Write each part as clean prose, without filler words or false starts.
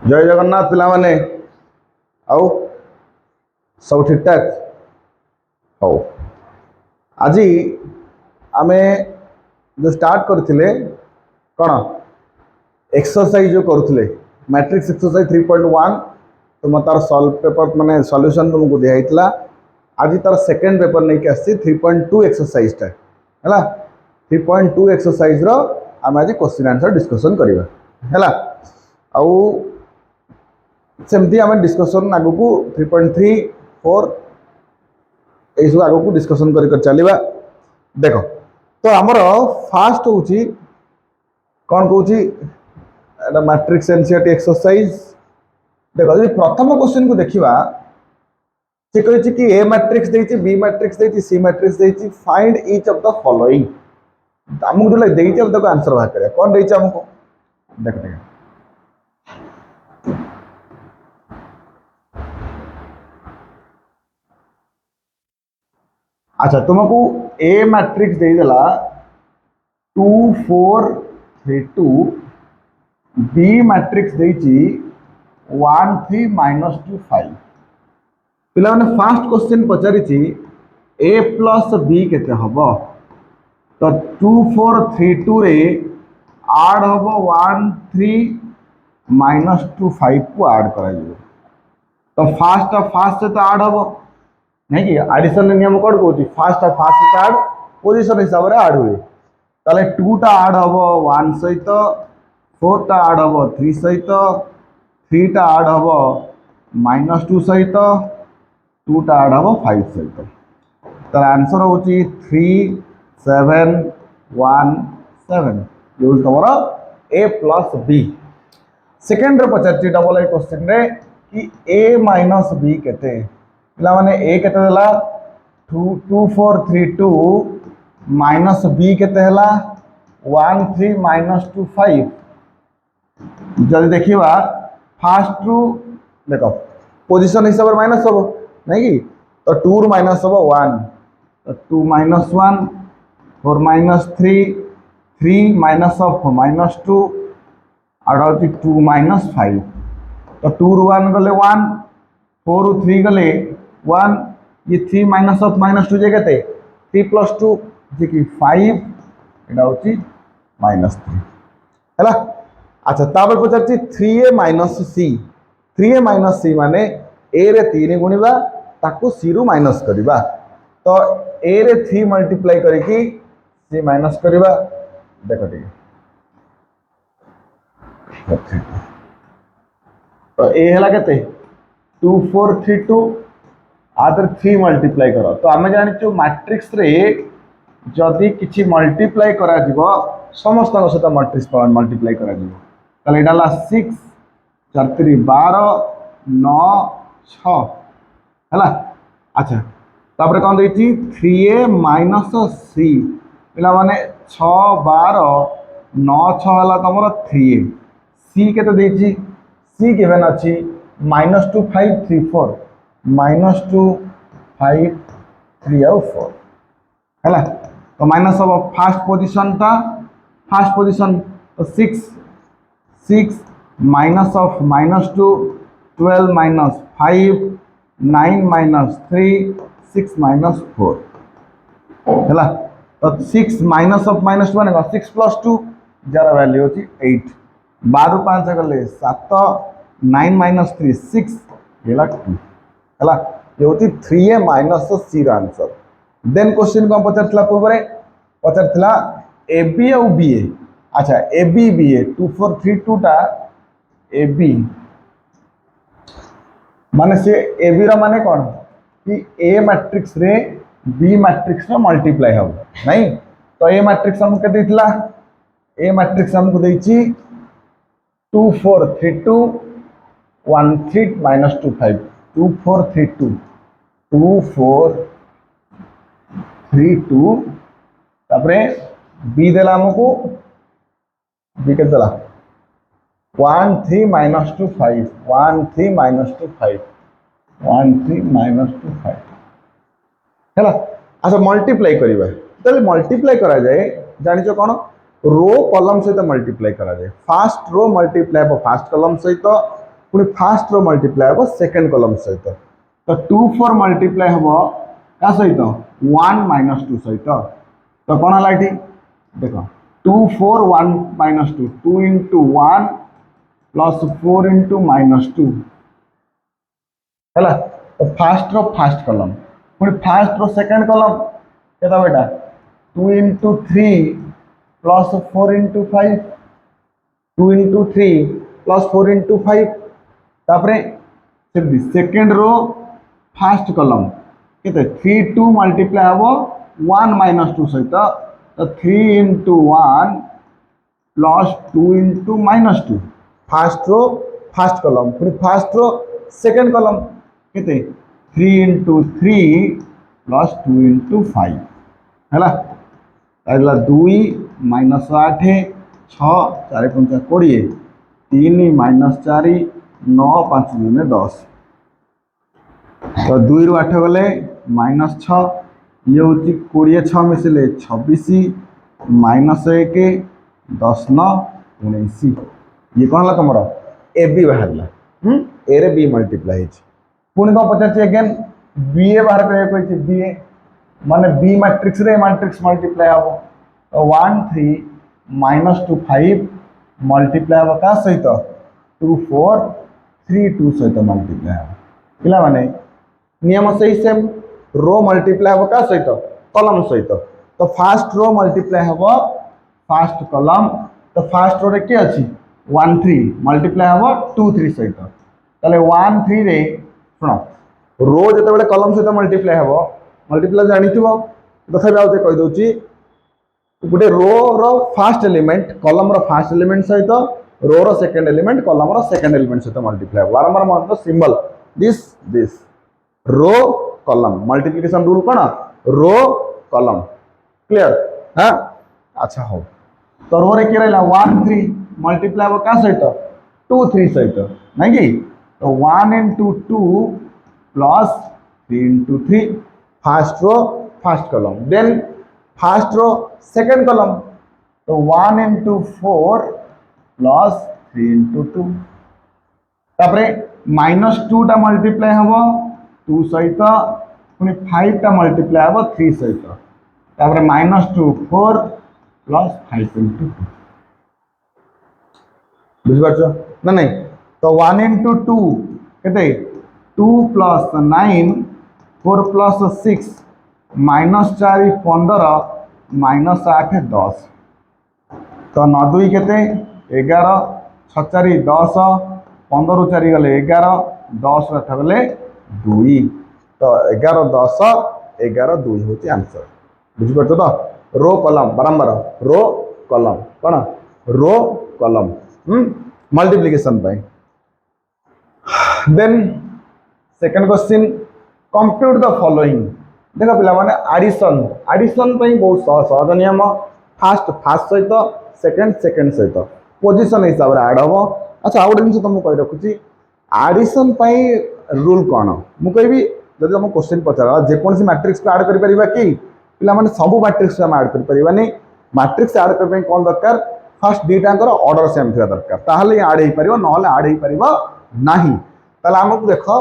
जय जगन्नाथ पिला माने आउ सब ठीक ठाक हो। आज आमे जो स्टार्ट करथिले कौन एक्सरसाइज जो करुले मैट्रिक्स एक्सरसाइज 3.1 तो मैं तार सॉल्व पेपर माने सॉल्यूशन तुमको दिया आज तार सेकेंड पेपर नहीं कि आसी 3.2 एक्सरसाइज है 3.2 एक्सरसाइज रो आम आज क्वेश्चन आंसर डिस्कशन करवा है आउ सेमती आम डिस्कसन आग को 3.3 4 यही सब आग को डिस्कसन कर चलवा। देख तो आमर फास्ट हूँ कौन कौन मैट्रिक्स एनसीईआरटी एक्सरसाइज। देख जब प्रथम क्वेश्चन को देखा से कही कि ए मैट्रिक्स देती बी मैट्रिक्स देती सी मैट्रिक्स देती find each of the following आमको जो देती आंसर बाहर करें कौन देती आमको देख देख अच्छा तुमको ए मैट्रिक्स देदेला 2 4 3 2 बी मैट्रिक्स देती 1 3 -2 5 पिला माने फास्ट क्वेश्चन पचारि ए प्लस बी केते हबो तो 2 4 3 2 रे आड हबो 1 3 -2 5 को आड करा तो फास्ट से तो आड हबो नहीं कि एडिशन नियम कौन कौन फास्ट फास्ट आड पोजिशन हिसाब से आड हुए ताले 2 टा आड हम 1 सहित 4 टा आड हम 3 सहित 3 टा आड हम -2 सहित 2 टा आड हम 5 सहित तार आंसर हूँ 3 7 1 7 ये तुम ए प्लस बी। सेकेंड पचार डबल ए क्वेश्चन रे कि ए माइनस बी केते पिला माने ए केते देला 2 4 3 2 माइनस बी केते हला 1 3 -2 5 जल्दी देखिबा फास्ट रु देखो पोजीशन हिसाब से माइनस हो नहीं कि तो 2 रु माइनस हो 1 तो 2 -1 4 -3 3 माइनस ऑफ -2 आड़ा 2 -5 तो 2 रु 1 गले 1 4 रु 3 गले 1 ये 3 माइनस ऑफ -2 जे केते 3 + 2 जे कि 5 एटा होची -3 हैला। अच्छा तापर पचारची 3a - c 3a - c माने a रे 3 गुणिबा ताकू c रु माइनस करबा तो a रे 3 मल्टीप्लाई करिकी c माइनस करबा देखो ठीक तो a हला केते 2 4 3 2 आदर 3 मल्टीप्लाई कर तो आम जानी मैट्रिक्स रे जदि किसी मल्टीप्लाई करा जीवो समस्त सहित मैट्रिक्स मल्टीप्लाई करा जीवो ताले एटा 6 4 3 12 9 6 हैला। अच्छा तापर कौन देती 3a - c पिला माने 6 12 9 6 हला तमरा 3a c केते देती c गिवन अछि -2 5 3 4 -2 5 3 और 4 है तो माइनस हम फास्ट पोजिशन तो 6 6 माइनस ऑफ -2 12 -5 9 -3 6 -4 है तो 6 माइनस ऑफ -2 माने 6 + 2 जार वैल्यू होची 8 12 5 गले 7 9 -3 6 हेला 2 है ये हूँ 3a - c answer. Then question कौन पचार पूर्व पचार ए बी आउ बी ए। अच्छा ए बी बी ए 2 4 3 2 टा ए बी माने से ए बी रा माने कौन कि ए मैट्रिक्स रे बी मैट्रिक्स रे मल्टीप्लाई हो नहीं तो ए मैट्रिक्स हमको के देथिला ए मैट्रिक्स हमको देछि 2 4 3 2 1 3 -2 5 2 4 3 2 2 4 3 2 तापरे बी देला हमको बी के देला 1 3 -2 5 1 3 -2 5 1 3 -2 5 हैला। अच्छा मल्टीप्लाई करिबा तले मल्टीप्लाई करा जाए जानिचो कोन रो कॉलम सहित मल्टीप्लाई करा जाए fast row multiply fast column सहित पुणी फास्ट रो मल्टीप्लाई हम सेकेंड कॉलम सहित तो 2 4 मल्टीप्लाई हम क्या सहित 1 माइनस 2 सहित तो कौन है ये देख 2 4 1 minus 2 2 into 1 plus 4 into minus 2 है तो फास्ट रो फास्ट कॉलम पुणी फास्ट रो सेकेंड कॉलम केता बेटा 2 into 3 plus 4 into 5 2 into 3 plus 4 into 5 तापरे सेकेंड रो फास्ट कॉलम केते 3 2 मल्टीप्लाई हम 1 माइनस 2 सहित तो 3 into 1 plus 2 into minus 2 first row first column पुणी फास्ट रो सेकेंड कॉलम केते 3 into 3 plus 2 into 5 है 2 minus 8 6 4 5 20 3 minus 4 9 5 2 10 तो 2 रु 8 गले माइनस 6 ये हूँ 20 6 मिसिले 26 माइनस 1 10 9 19 ये कौन है तुम ए बी बाहर ए रे बी मल्टीप्लाई पुणी कौन पचार अगेन बी ए बाहर कर बी ए माने बी मैट्रिक्स रे मैट्रिक्स मल्टीप्लाई हम तो 1 3 माइनस 2 5 मल्टीप्लाई हम क्या सहित 2 4 3 2 सहित मल्टीप्लाई हम पिला माने नियम से सेम रो मल्टीप्लाई हम क्या सहित कॉलम सहित तो फास्ट रो मल्टीप्लाई हम फास्ट कॉलम तो फास्ट रो रे के अछि 1 3 मल्टीप्लाई हम 2 3 सहित ताले 1 3 रे सुनो रो जते बेले कॉलम सहित मल्टीप्लाई हम मल्टीप्लाई जानी थो तथा आउे कही दूसरी गोटे row row first element column row first element सहित row row second element column row second element सहित मल्टीप्लाई बारंबार मन symbol this this row column multiplication rule कौन रो कॉलम क्लियर हाँ अच्छा हो तो रो रे के रहा 1 3 मल्टीप्लाई हम क्या सहित 2 3 सहित नहीं कि तो 1 into 2 plus 3 into 3 first row first column then first row second column तो 1 इंटू 4 प्लस 3 इंटू 2 तापरे माइनस 2 टा मल्टीप्लाई हम 2 सहित पुणी 5 टा मल्टीप्लाई हम 3 सहित तापरे माइनस 2 4 प्लस 5 इंटू 2 बुझिपारछ ना नहीं तो 1 इंटू 2 केते 2 प्लस 9 4 प्लस 6 माइनस 4 15 माइनस 8 10 तो 9 2 केते 11 6 4 10 15 रु 4 गले 11 10 रु 8 गले 2 तो 11 10 11 2 हूँ आंसर बुझिपार तो रो कॉलम बारंबार रो कॉलम कौन row column multiplication then second question compute the following देख पिला माने एडिशन एडिशन बहुत सहज नियम फास्ट फास्ट सहित सेकंड सेकंड सहित पोजिशन हिसाब से ऐड हम अच्छा आउ गोटे जिन तुमको कही रखुची एडिशन रूल कौन मु कहि जब तुम क्वेश्चन पचार जेकोसी मैट्रिक्स को ऐड कर परिबा कि पिला माने सब मैट्रिक्स हम ऐड कर परिबानी मैट्रिक्स ऐड करबे कोन दरकार फर्स्ट दीटांकर ऑर्डर सेम थिया दरकार ताहले ऐड हे परिबो नहले ऐड हे परिबो नाही ताले हमकु देखो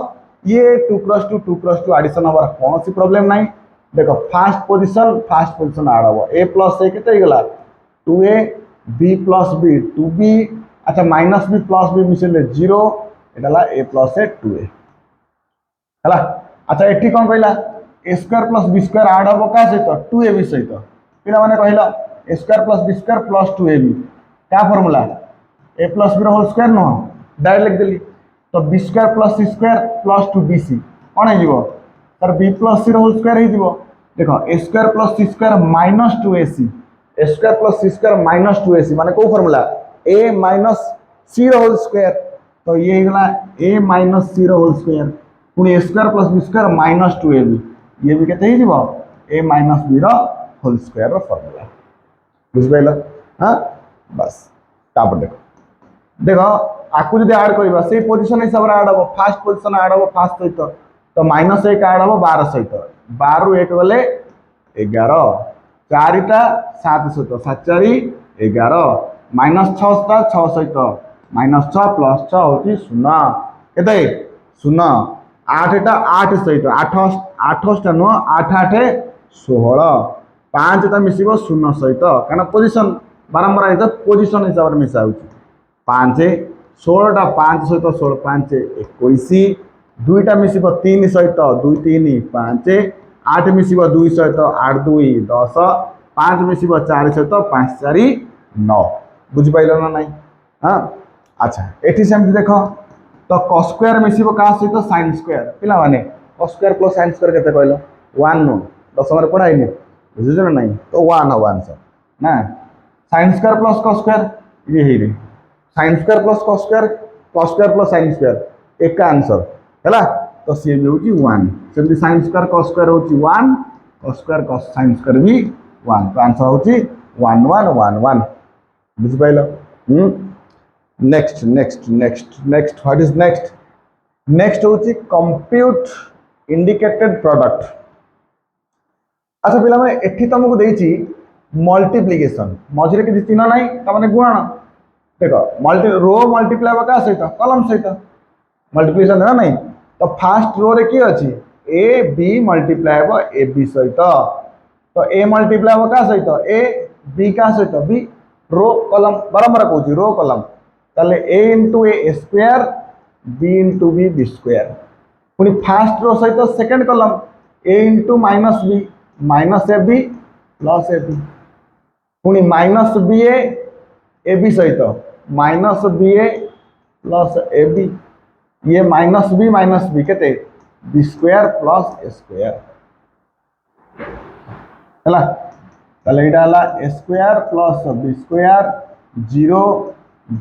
ये 2 + 2 2 + 2 एडिशन हमारा कौन सी प्रॉब्लम नहीं देखो फास्ट पोजीशन ऐड हम a + a केते गला 2a b + b 2b अच्छा माइनस b प्लस b मिसले 0 एटाला a + a 2a हला अच्छा एठी कोन कहला a² + b² ऐड हम का सहित 2ab सहित पिला माने कहला a² + b² + 2ab क्या फार्मूला a + b रो होल स्क्वायर न डायरेक्ट लिख देली तो b² + c² + 2bc कौन है सर b + c रो होल स्क्वायर है देखो a² + c² - 2ac a² + c² - 2ac माने को फार्मूला a - c रो होल स्क्वायर तो ये गला a - c रो होल स्क्वायर पुणी a² + b² - 2ab ये भी केते ही जीवो a - b रो होल स्क्वायर रो फार्मूला बुझ पाइलो हां बस तापर देखो देखो आपको जब ऐड करबा से पोजीशन हिसाब रे ऐड हो फास्ट पोजीशन ऐड हो फास्ट सहित तो -1 ऐड हो 12 सहित 12 रु 1 गले 11 4 टा 7 सहित 7 4 11 -6 टा 6 सहित -6 + 6 हूँ शून्य के शून्य 8टा 8 सहित 8 नुह 8 8 16 5 मिसिबो शून्य सहित कहीं पोजिशन बारंबार हिसाब पोजिशन हिसाब से मिसा 5 16टा 5 सहित 16 5 21 दुईटा मिसिबो 3 सहित 2 3 5 8 मिसिबो 2 सहित 8 2 10 5 मिसिबो 4 सहित 5 4 9 बुझिपाइल ना नहीं हाँ अच्छा एठी सेमती देख तो cos स्क्वायर मिसिबो का सहित sin स्क्वायर पिला माने cos square plus sin square केते कहलो 1 नो दशम रे पढ़ाइनी बुझिछ ना नहीं तो 1 हो आंसर ना sin square plus cos square ये ही रे sin square plus cos square plus sin square एक आंसर हैला तो सी भी होची 1 सेमती sin स्क्वायर cos स्क्वायर होची 1 cos square cos sin square भी 1 तो आंसर होची 1 1 1 1 बुझ pilo next next next next what is next next होची कंप्यूट इंडिकेटेड प्रोडक्ट अच्छा पिला माने एठी तुमको देइची मल्टीप्लिकेशन मझिरे किछि चिन्ह नाही त माने गुणन देखो मल्टी रो मल्टीप्लाई का सहित कॉलम सहित मल्टीप्लिकेशन है ना नहीं तो फास्ट रो रे की अछि ए बी मल्टीप्लाई हो ए बी सहित तो ए मल्टीप्लाई हो का सहित ए बी का सहित बी रो कॉलम बराबर कहूची रो कॉलम ताले a into A square b into B square पुणी फास्ट रो सहित second column a into minus B minus A B plus A B पुणी माइनस बी ए बी सहित minus B A plus A B ये minus B केते B square plus A square हैला ताले एटा हला A square plus B square 0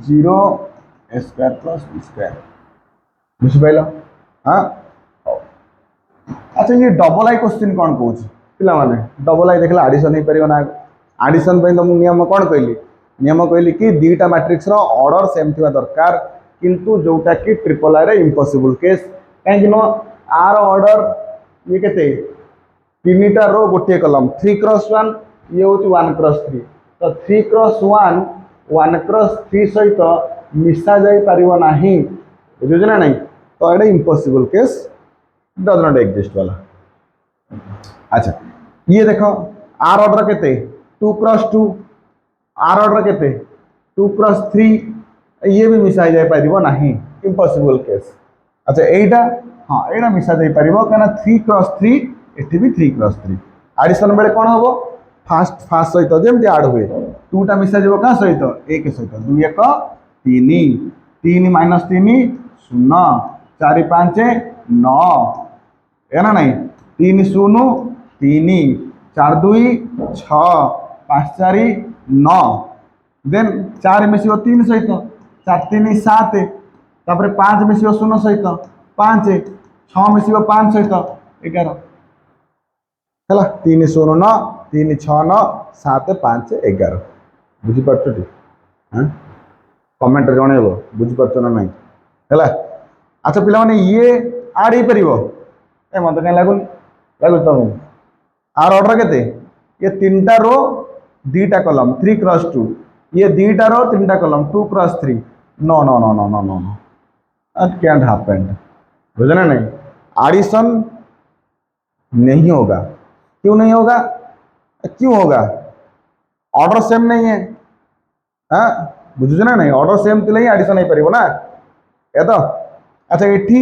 0 A square plus B square बुझ pile हाँ अच्छा ये डबल आई क्वेश्चन कौन कहूँ पिला माने डबल आई देखला एडिशन हो पारियो ना एडिशन पे तो मु नियम कौन कहली नियम कहली कि दीटा मैट्रिक्स रो ऑर्डर सेम थिबा दरकार किंतु जोटा कि ट्रिपल आई रे इम्पॉसिबल केस कहीं नो आर ऑर्डर ये केते तीनटा रो गोटे कॉलम 3 क्रॉस 1 ये होची 1 क्रॉस 3 तो 3 क्रॉस 1 1 क्रॉस 3 सहित मिसा जाई परिबो नाही बुझु ना नहीं तो एटा impossible case does not exist वाला अच्छा ये देखो आर ऑर्डर केते 2 क्रॉस 2 आर ऑर्डर केते 2 क्रॉस 3 ये भी मिसा जाई परिबो नाही इम्पॉसिबल केस अच्छा एटा हां एटा मिसा जाई परिबो काना 3 क्रॉस 3 एठी भी 3 क्रॉस 3 एडिशन बेले कोन हबो फास्ट फास्ट सहित जेमती ऐड हुए 2 टा मिसा जीवो का सहित 1 सहित 2 1 3 3 माइनस 3 0 4 5 9 है ना नहीं 3 0 3 4 2 6 5 4 9 देन 4 मिसिबो 3 सहित 4 3 7 तापर 5 मिसिबो 0 सहित 5 6 मिसिबो 5 सहित 11 हैला 3 0 9 3 6 9 7 5 11 बुझी पारछो टी हां कमेंट जणेबो बुझी पारछो ना नहीं हैला अच्छा पिला माने ये ऐड ही परिबो ए मत कहीं लागु तुम आर ऑर्डर केते ये तीनटा रो दीटा कॉलम 3 क्रॉस 2 ये दीटा रो तीनटा column 2 cross 3 no no no no no no no that can't happen बुझे ना नहीं एडिशन नहीं होगा क्यों नहीं होगा क्यों होगा ऑर्डर सेम नहीं है हाँ बुझे ना नहीं ऑर्डर सेम तो नहीं एडिशन नहीं परिबो ना ये तो अच्छा एठी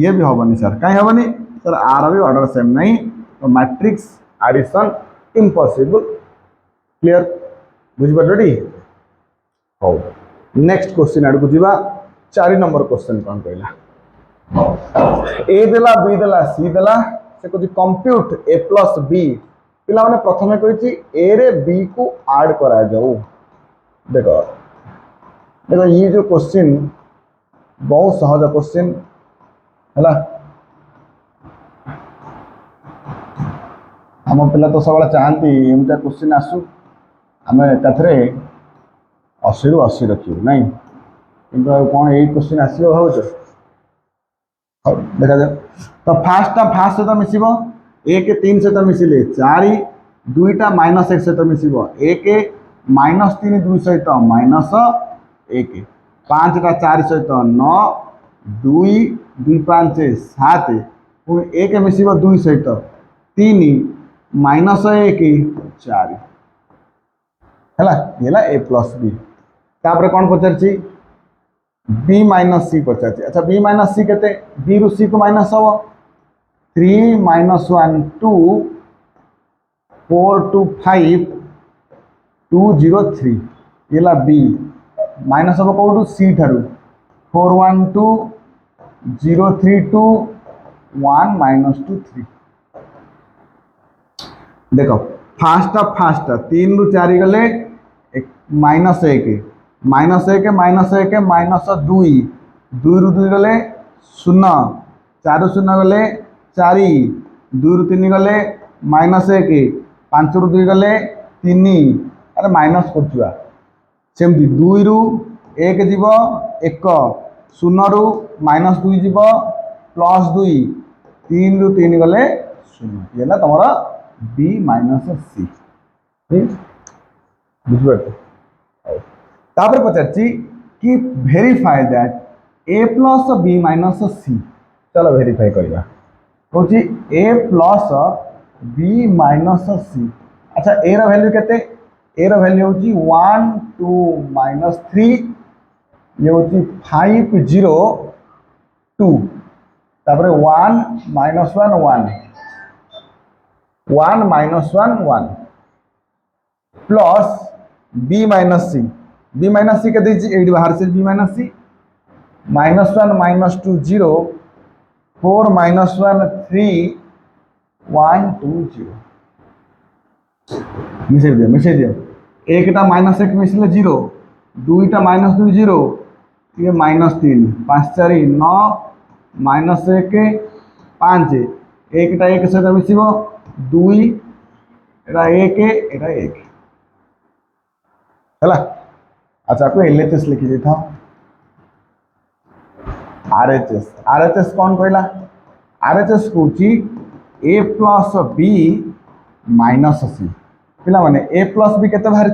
ये भी होबनी सर काहे होबनी सर आर भी ऑर्डर सेम नहीं तो मैट्रिक्स एडिशन इम्पॉसिबल क्लियर बुझी पारछोटी हो नेक्स्ट क्वेश्चन आड़ को जीवा 4 नंबर क्वेश्चन कौन कहला ए देला बी देला सी देला से कहती कंप्यूट ए प्लस बी पिला माने प्रथमे कहिची ए रे बी को ऐड करा जाऊ देखो देखो ये जो क्वेश्चन बहुत सहज क्वेश्चन हैला आम पिला तो सब चाहती एमता क्वेश्चन आसू आम एकाथरे 80 रु 80 रखियो नहीं किंतु कौन यही क्वेश्चन आसो भाव देखा जाए तो फास्ट सहित मिसिबो 1 3 सहित मिसिले 4 2टा -1 सहित मिसिबो 1 -3 2 सहित -1 पाँचटा चार सहित नौ दुई दुई पाँच सात पुणी एक मिसिब दुई सहित तीन माइनस एक चार है ए प्लस बी तापर कौन पचार बी माइनस सी पचार अच्छा बी माइनस सी के बी रु सी को माइनस हम 3 माइनस 1 2 4 2 5 2 0 3 ये बी माइनस हम कौटू सी ठारू 4 1 2 0 3 2 1 माइनस 2 3 देख फास्ट तीन रु चार गले माइनस एक माइनस माइनस दुई दुई रु दुई गले शून्य चार शून्य गले चारि दुई रु तीन गले माइनस एक पांच रु दुई गले तीन अरे माइनस कर सेमती दुई रु एक जीव एक शून्य रु माइनस दुई जीव प्लस दुई तीन रु तीन गले शून्य ये तुम बी माइनस सी बुझे तापर पचार कि verify that A plus B minus C चलो वेरीफाई करवा कौन A plus B minus C अच्छा ए वैल्यू केते ए वैल्यू हूँ 1 2 माइनस 3 ये हूँ 5 0 2 तापर 1 minus 1 1 minus 1 1 plus B minus C के ये बाहर से B minus C minus 1 minus 2 0 4 minus 1 3 1 2 0 मिसे दियो एक माइनस एक मिसले 0 दुईटा माइनस 2 0 ये माइनस 3 5 4 9 माइनस एक 5 एकटा एक सहित मिसिब दुई एटा एक एटा एक है अच्छा आपको एलएचएस लिखी देता आरएचएस कौन कहला आरएचएस कौन ए प्लस बी माइनस सी पिला माने ए प्लस बी केते बाहर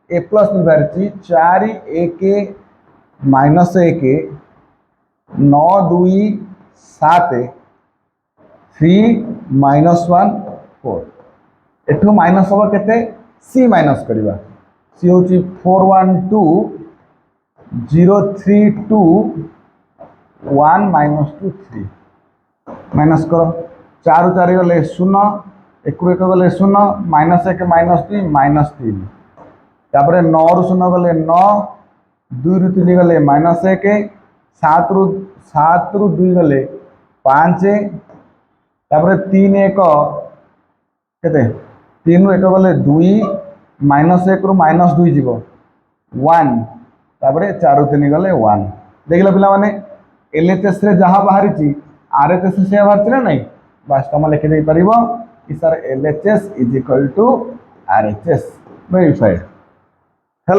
ए प्लस बी बाहर 4 1 माइनस 1 9 2 7 3 माइनस 1 4 एठू माइनस हम केते सी माइनस करवा सी हूँ 4 1 2 0 3 2 1 माइनस 2 3 माइनस करो 4 4 गले शून्य एक रु एक गले शून्य माइनस 1 माइनस 2 माइनस 3 तापर 9 रु शून्य गले 9 2 रु 3 गले माइनस 1 7 रु 2 गले 5 तापर 3 1 केते 3 रु 1 गले 2 माइनस 1 रु माइनस 2 जीव 1 तापर 4 रु 3 गले 1 देखल पिला माने एलएचएस रे जहाँ बाहरी आरएचएस से बाहर ना नहीं बस तुम लिखिदे पार कि sir LHS is equal to RHS verified है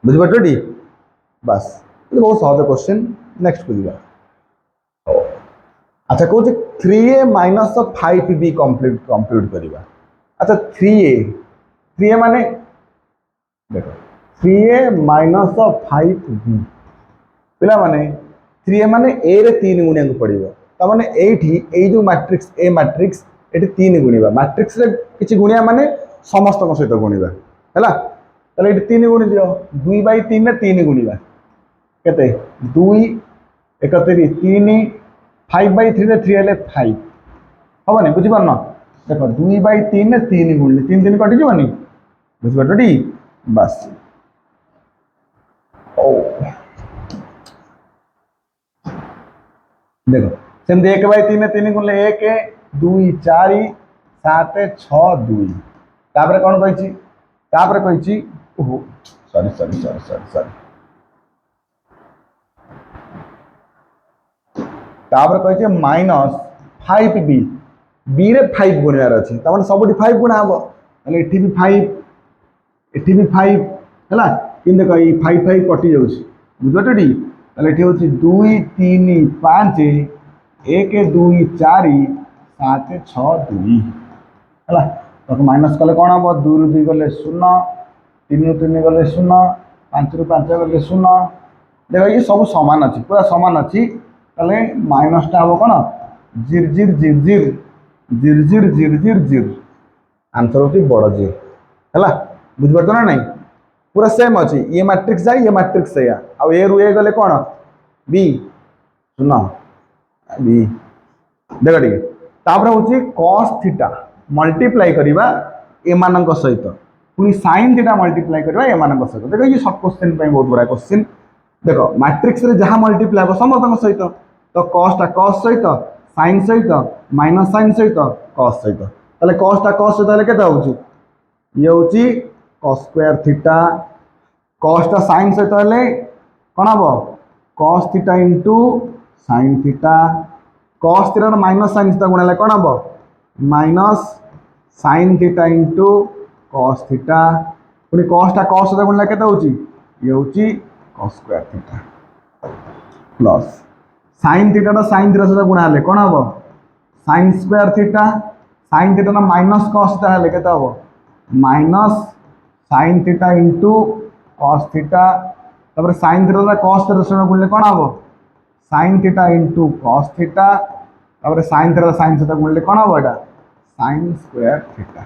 बुझे बस बहुत सहज क्वेश्चन नेक्स्ट बुझा अच्छा कौन 3a माइनस 5b कंप्यूट करवा अच्छा 3a माने देखो 3a माइनस 5b पिला माने 3a माने a रे 3 गुणिया को पड़िबो त माने एठी जो मैट्रिक्स ए मैट्रिक्स एठी 3 गुणिबा मैट्रिक्स रे किछि गुणिया माने समस्त को सहित गुणिबा हैला तले एठी 3 गुणी दियो 2/3 रे 3 गुणिबा केते 2 31 3 5/3 रे 3 हेले 5 हबने बुझि परनो देखो 2/3 रे 3 गुणले 3 3 कटि जबनी बुझि परटोडी बस ओ देखो सेमती 1/3 3 गुणले 1 2 4 7 6 2 तापर कौन कही तापर कही ओहो sorry sorry sorry sorry sorry तापर कही माइनस 5b बी रे 5 गुणियार अच्छी तमाने सबुठी 5 गुणा हम ताले एठी भी 5 एठी भी 5 हैला कि देखो ये 5 5 कटि जाउछि बुझबटडी ताले एठी होछि 2 3 5 1 2 4 7 6 2 है तो माइनस कले कौन हम 2 रु 2 गले 0 3 रु 3 गले 0 पाँच रु पाँच गले शून्य देख ये सब सामान अच्छी पूरा सामान अच्छी ताले माइनसटा हम कौन जिर जिर जिर जिर जिर जिर जिर जिर जिर आंसर होची बड़ जिर है बुझिपार ना नहीं पूरा सेम अच्छी ये मैट्रिक्स जाए ये मैट्रिक्स या आउ ए रु ए गले कौन बी सुन बी देख टे तापर हूँ कॉस थीटा मल्टीप्लाई करवा एमान सहित पुणी साइन थीटा मल्टीप्लाई करवा एमान सहित देख ये सब क्वेश्चन बहुत बड़ा क्वेश्चन देख मैट्रिक्स रे जहाँ मल्टीप्लाई हम समस्त सहित तो कॉसटा कॉस सहित साइन सहित माइनस साइन सहित कॉस सहित ताले कॉसटा कॉस सहित केते होउची ये होउची कॉस स्क्वायर थीटा कॉसटा साइन सहित हेले कोन हबो cos theta into sine theta cos theta minus sine theta गुणा कोन हबो minus sine theta into cos theta पुणी कॉसटा कॉस सहित गुणा केते होउची ये होउची cos square theta plus sine theta sine theta सहित गुणा हेले कोन हबो sine square theta sine theta minus cos theta हेले केते हबो minus sine theta into cos theta तापर साइन थीटा कॉस थीटा सहित गुणले कोन हबो sine theta into cos theta तापर साइन थीटा सहित गुणले कोन हबो एटा साइन स्क्वायर थीटा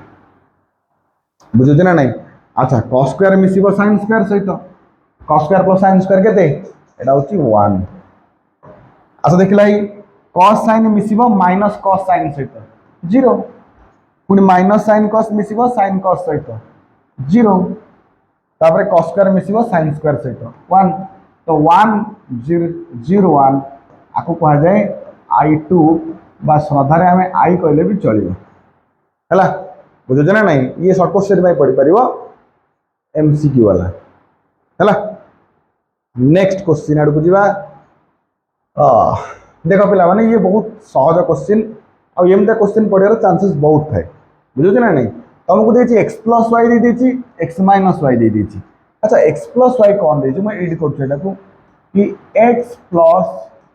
बुझुछ ना नहीं अच्छा कॉस स्क्वायर मिसिबो साइन स्क्वायर सहित cos square plus sine square केते एटा होची 1 अच्छा देखिला ही कॉस साइन मिसिबो माइनस कॉस साइन सहित 0 पुणी माइनस साइन कॉस मिसिबो साइन कॉस सहित 0 तापर कॉस स्क्वायर मिसिबो साइन स्क्वायर सहित 1 तो 1 0 0 1 आको कहा जाए I2 बा श्रद्धा रे हमें आई कहले भी चलिबो हैला बुझुछ ना नहीं ये शॉर्ट क्वेश्चन में पढ़ी परिबो एमसीक्यू वाला हैला नेक्स्ट क्वेश्चन आड़ को जीवा देख पिला माने ये बहुत सहज क्वेश्चन और एमता क्वेश्चन पढ़ार चांसेस बहुत थाए बुझुछ ना नहीं तुमको देछि x प्लस y दे देछि x माइनस y दे देछि अच्छा x प्लस y कौन देछि मैं एडिट करछु एटा को कि x प्लस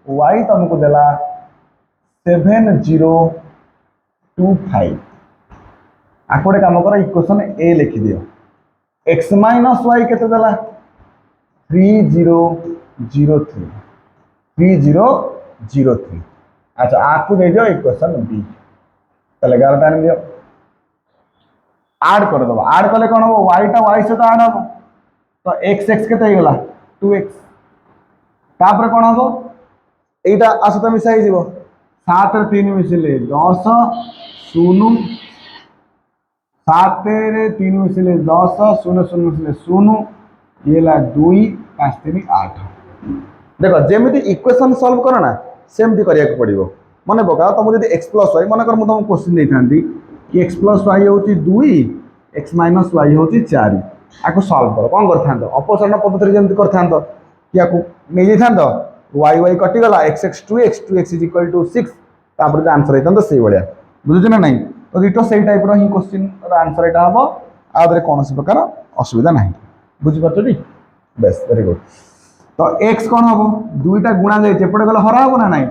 y तुमको देला 7025 आकोटे काम कर इक्वेशन ए लिखि दियो x माइनस y केते देला 3003 3003 अच्छा आपको दे दियो इक्वेशन बी चले 11 टाइम दियो ऐड कर दो ऐड कले कोन हो y टा y से तो ऐड हो तो x x केते हे गेला 2x तापर कोन हो एटा आसता मिसाई जीवो 7 रे 3 मिसिले 10 0 7 रे 3 मिसिले 10 0 0 मिसिले 0 ये ला 2 5 3 8 देखो जेमिति इक्वेशन सॉल्व करो ना सेमती करिया को पड़िबो माने पकाओ तुम जदि x प्लस y माने कर मु तुम क्वेश्चन देथांती कि x प्लस y होची 2 x माइनस y होची 4 आको सॉल्व करो कोन करथांतो अपसरण पद्धति जेमति करथांतो या को नै जेथांतो y y कटि गला x x 2x = 6 तापर आंसर हेतंतो सेही बळिया बुझुछ ना नहीं तो रिटो सेही टाइप रो ही क्वेश्चन रो आंसर एटा हबो आदरे कोनोसी प्रकार असुविधा नाही बुझि परतो नी बेस वेरी गुड तो x कोन हबो दुईटा गुणा जाय एपटे गला हरा हबो ना नहीं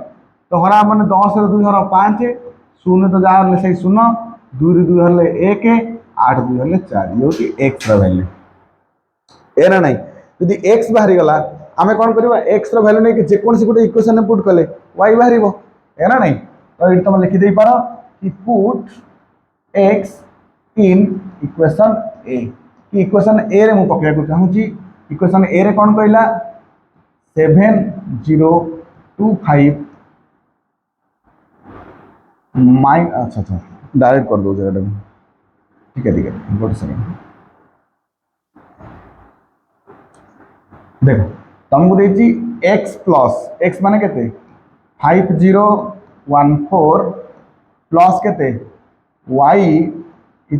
तो हरा माने 10 रे 2 हरा 5 0 तो जा हले सही 0 2 रे 2 हले 1 8 2 हले 4 यो कि x रो वैल्यू ए ना नहीं यदि x बाहरी गला आमे कोन करबा x रो वैल्यू नै कि जे कोनसी गुटे इक्वेशन पुट कले y बाहरीबो ए ना नहीं तो ये तुम लिखि दे पारो कि put x in equation a कि इक्वेशन a रे मु पकेया को चाहू छी इक्वेशन a रे कोन कहला 7025 माइन अच्छा अच्छा डायरेक्ट कर दो जरा ठीक है गुड सेकंड देखो तुमको देछि x प्लस x माने केते 5014 प्लस केते y =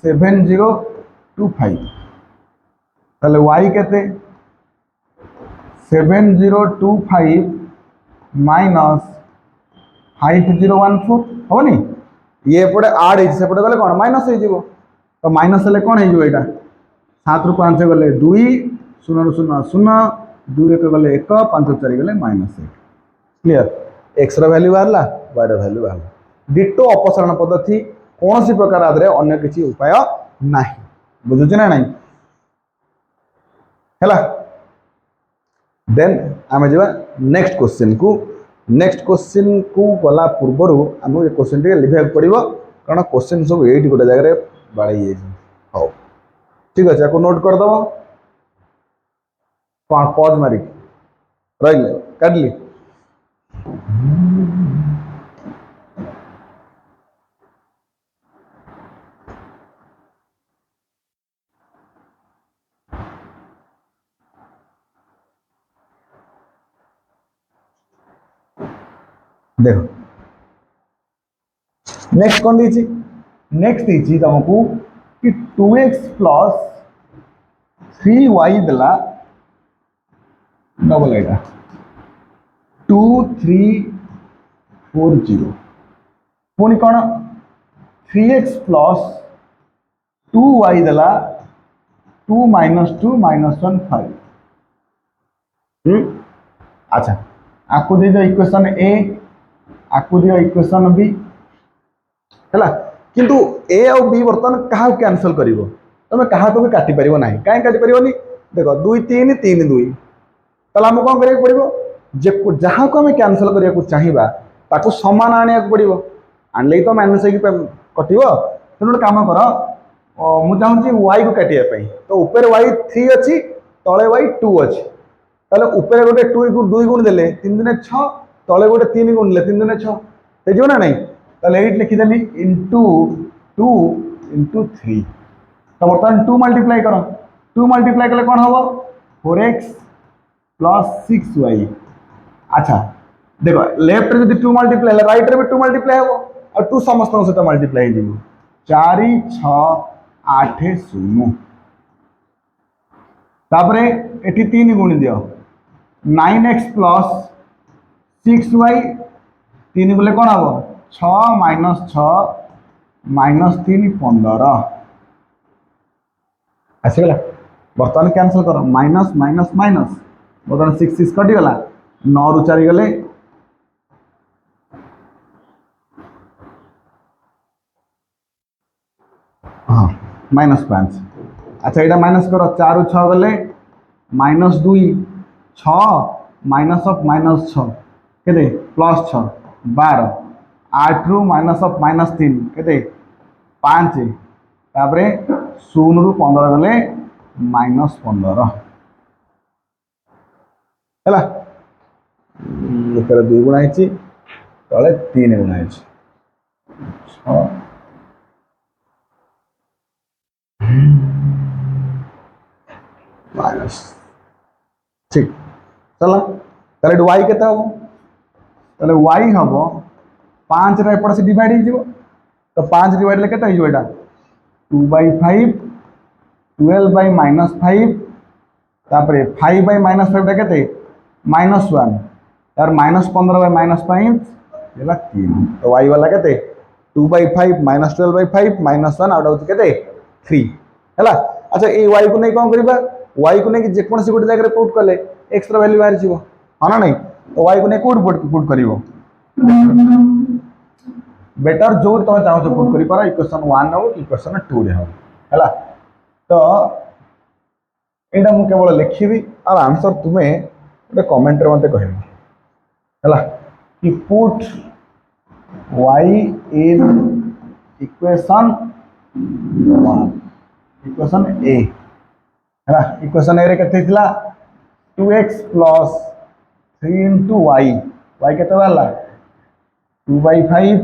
7025 ताले y केते 7025 माइनस 5014 होनी ये पड़े आड है सेपटे गले कोन माइनस हो जीवो तो माइनस ले कोन हो जीवो एटा 7 रु 5 गले 2 0 रु 0 0 2 रे गले 1 5 4 गले -1 क्लियर x रो वैल्यू बाहरला y रो वैल्यू बाहरला डिटो अपसरण पद्धति कौन सी प्रकार आदरे अन्य किसी उपाय नाही बुझुछ ना नहीं हैला देन आम जा नेक्स्ट क्वेश्चन को गला पूर्वर आम ये क्वेश्चन टे लिखा पड़ो कारण क्वेश्चन सब ये गोटे जगह बाड़ी हाँ ठीक अच्छे आपको नोट करदेव पज मारिक रही काटली देखो नेक्स्ट कौन दी नेक्स्ट दी तुमको कि 2x प्लस 3y देला डबल एटा 2340 पुणी कौन 3x प्लस 2y देला 2 माइनस 2 माइनस 1 5 अच्छा आपको दे दो इक्वेशन ए आपको दियो इक्वेशन बी है किंतु ए आउ बी बर्तमान क्या कैंसल कर तुम क्या भी काटी पार ना कहीं काटी पार देख 2 3 3 2 ताला हम कौन करा पड़ो जहाँ को आम कैंसल करने को चाहिए ताको समान आने पड़ो आनले तो माइनस कटो तेणु गोटे कम कर मुझे चाहूँगी वाई को काटापी तो ऊपर वाई 3 अच्छी तले वाई 2 अच्छी ताले ऊपर गोटे 2 गुण देले 3 दुने 6 तले गोटे 3 गुण देले 3 दुने 6 हो ना नहीं ताले 8 लिखिदेली इंटू 2 इंटू 3 तो बर्तमान 2 मल्टीप्लाई कर 2 मल्टीप्लाई कले कौन हम 4x प्लस 6y अच्छा देखो लेफ्ट रे 2 मल्टीप्लाई है राइट रे भी 2 मल्टीप्लाई हो और 2 समस्त सहित मल्टीप्लाई हो 4 6 8 0 तापरे एठी 3 गुण दियो 9x प्लस 6y 3 गुले कौन हम 6 माइनस 6 माइनस 3 15 आसगला बर्तमान कैंसल कर माइनस माइनस माइनस बर्तमान 6 6 कटिगला 9 रु 4 गले हाँ माइनस 5 अच्छा यहाँ माइनस कर 4 रु 6 गले माइनस 2 6 माइनस ऑफ माइनस 6 के प्लस 6 12 8 रु माइनस ऑफ माइनस 3 के 5 तापरे 0 रु 15 गले माइनस 15 है ऊपर 2 गुणा तले 3 गुणा माइनस ठीक चल ताले वाई के हम ताले वाई हम 5 एपट से डिवाइड हो तो 5 डिवाइड के 2 by 5 12 by माइनस 5 तापरे 5 by माइनस 5 टा के -1 तार माइनस 15 by माइनस 5 देला 3 तो वाई वाला के 2 by 5 माइनस 12 by 5 -1 आउट होती के 3 है अच्छा ये वाई को नहीं कौन करवा वाई को नहीं जेकोसी गोटे जगह पुट कले एक्स्ट्रा वैल्यू बाहर जीव हाँ ना नहीं तो वाई को नहीं कौट पुट कर बेटर जो तुम चाहो पुट कर पार इक्वेशन 1 हो इक्वेशन 2 रे हो है तो यहाँ मुझे केवल लिखी और आंसर तुम्हें गोटे कमेंट मत कह कि put y in equation 1 equation A है इक्वेशन ए रे केते थिला 2x plus 3 into Y Y के 2 by 5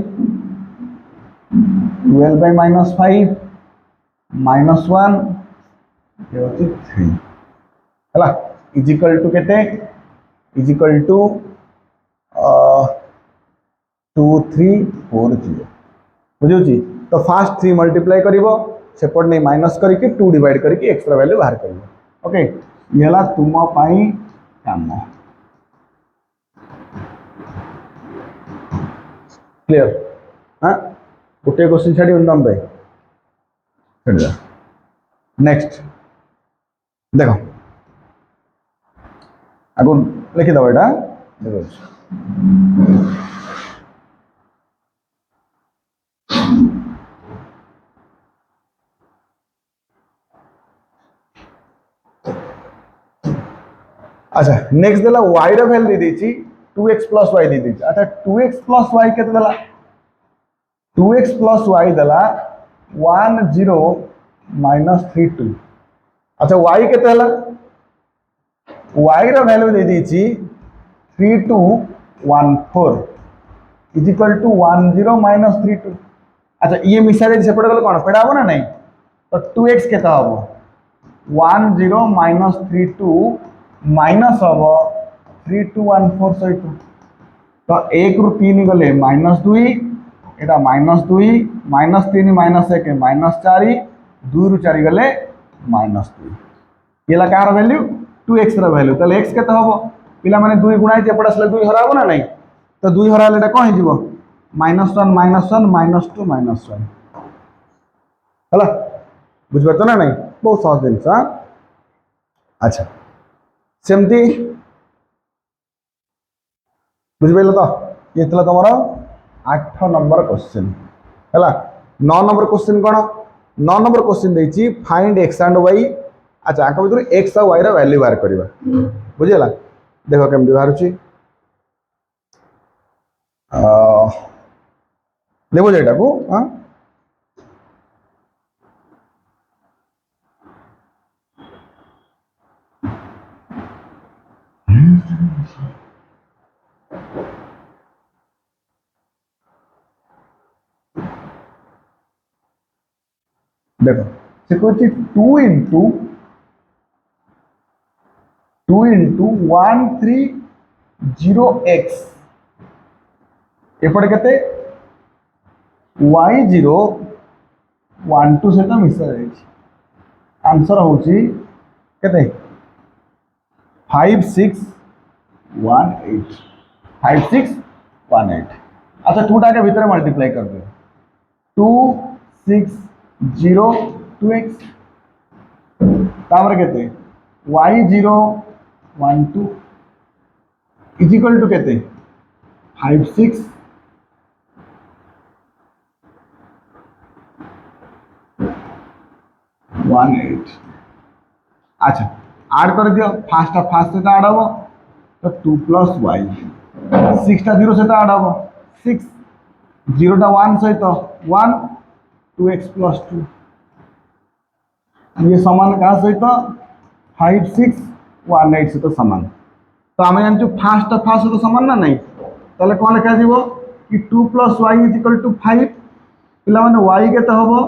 12 by माइनस 5 -1 ये होची 3 है इजिकल टू केते इजिकल टू 2340 बुझुची तो फास्ट 3 मल्टीप्लाई करिवो सेपट नहीं माइनस करके 2 डिवाइड करके एक्स्ट्रा वैल्यू बाहर करिवो ओके ये तुम काम क्लियर हाँ गोटे क्वेश्चन छाड़ी तुम भाई नेक्स्ट देखो आगु लिखिदेव यहाँ देखो अच्छा नेक्स्ट देला y रो वैल्यू दे देछि 2x + y दे देछि अच्छा 2x + y केते देला 2x + y देला 1 0 -3 2 अच्छा y केते हला y रो वैल्यू दे देछि 3 2 1 4 इज इक्वल टू 1 0 -3 2 अच्छा ये मिसा दे सेपटे गले कोन पेडा हो ना नहीं तो 2x केता हो 1 0 -3 2 माइनस हम 3 2 1 4 सहित तो 1 रु 3 गले -2 एटा -2 -3 -1 -4 2 रु 4 गले -2 ये ला कार वैल्यू 2x रो वैल्यू तले x केते हबो पिला माने 2 गुणा जे पडा सले 2 हराबो ना नहीं तो 2 हराले एटा कोन हिजिवो -1 -1 -2 -1 हला बुझ परतो ना नहीं बहुत सहज दिन सा अच्छा सेमती बुझिपारे तो ये तुम 8 नंबर क्वेश्चन है 9 नंबर क्वेश्चन कौन 9 नंबर क्वेश्चन देखिए फाइंड एक्स एंड वाई अच्छा आक भर एक्स और वाई वैल्यू बाहर करवा बुझीगला देख केमती बाहर देखो ये हाँ देखो से कौन 2 इंटू 13 एपटे केते y0 1 2 सहित मिसा जाए आंसर हूँ केते 5 6 1 8 5 6 1 8 अच्छा 2 टा के भीतर मल्टीप्लाई कर दो 2 6 0 2x तापर केते y0 1 2 इज इक्वल टू केते 5 6 1 8 अच्छा ऐड कर दियो फास्ट से ऐड हम तो 2 + y 6 टा 0 से ऐड हम 6 0 टा 1 सहित 1 2x + 2 ये समान क्या सहित 5 6 1 8 सहित समान तो आम जानू फास्ट सहित समान ना नहीं ताले कौन लिखा जीवो कि 2 + y = 5 पिला माने y केते हबो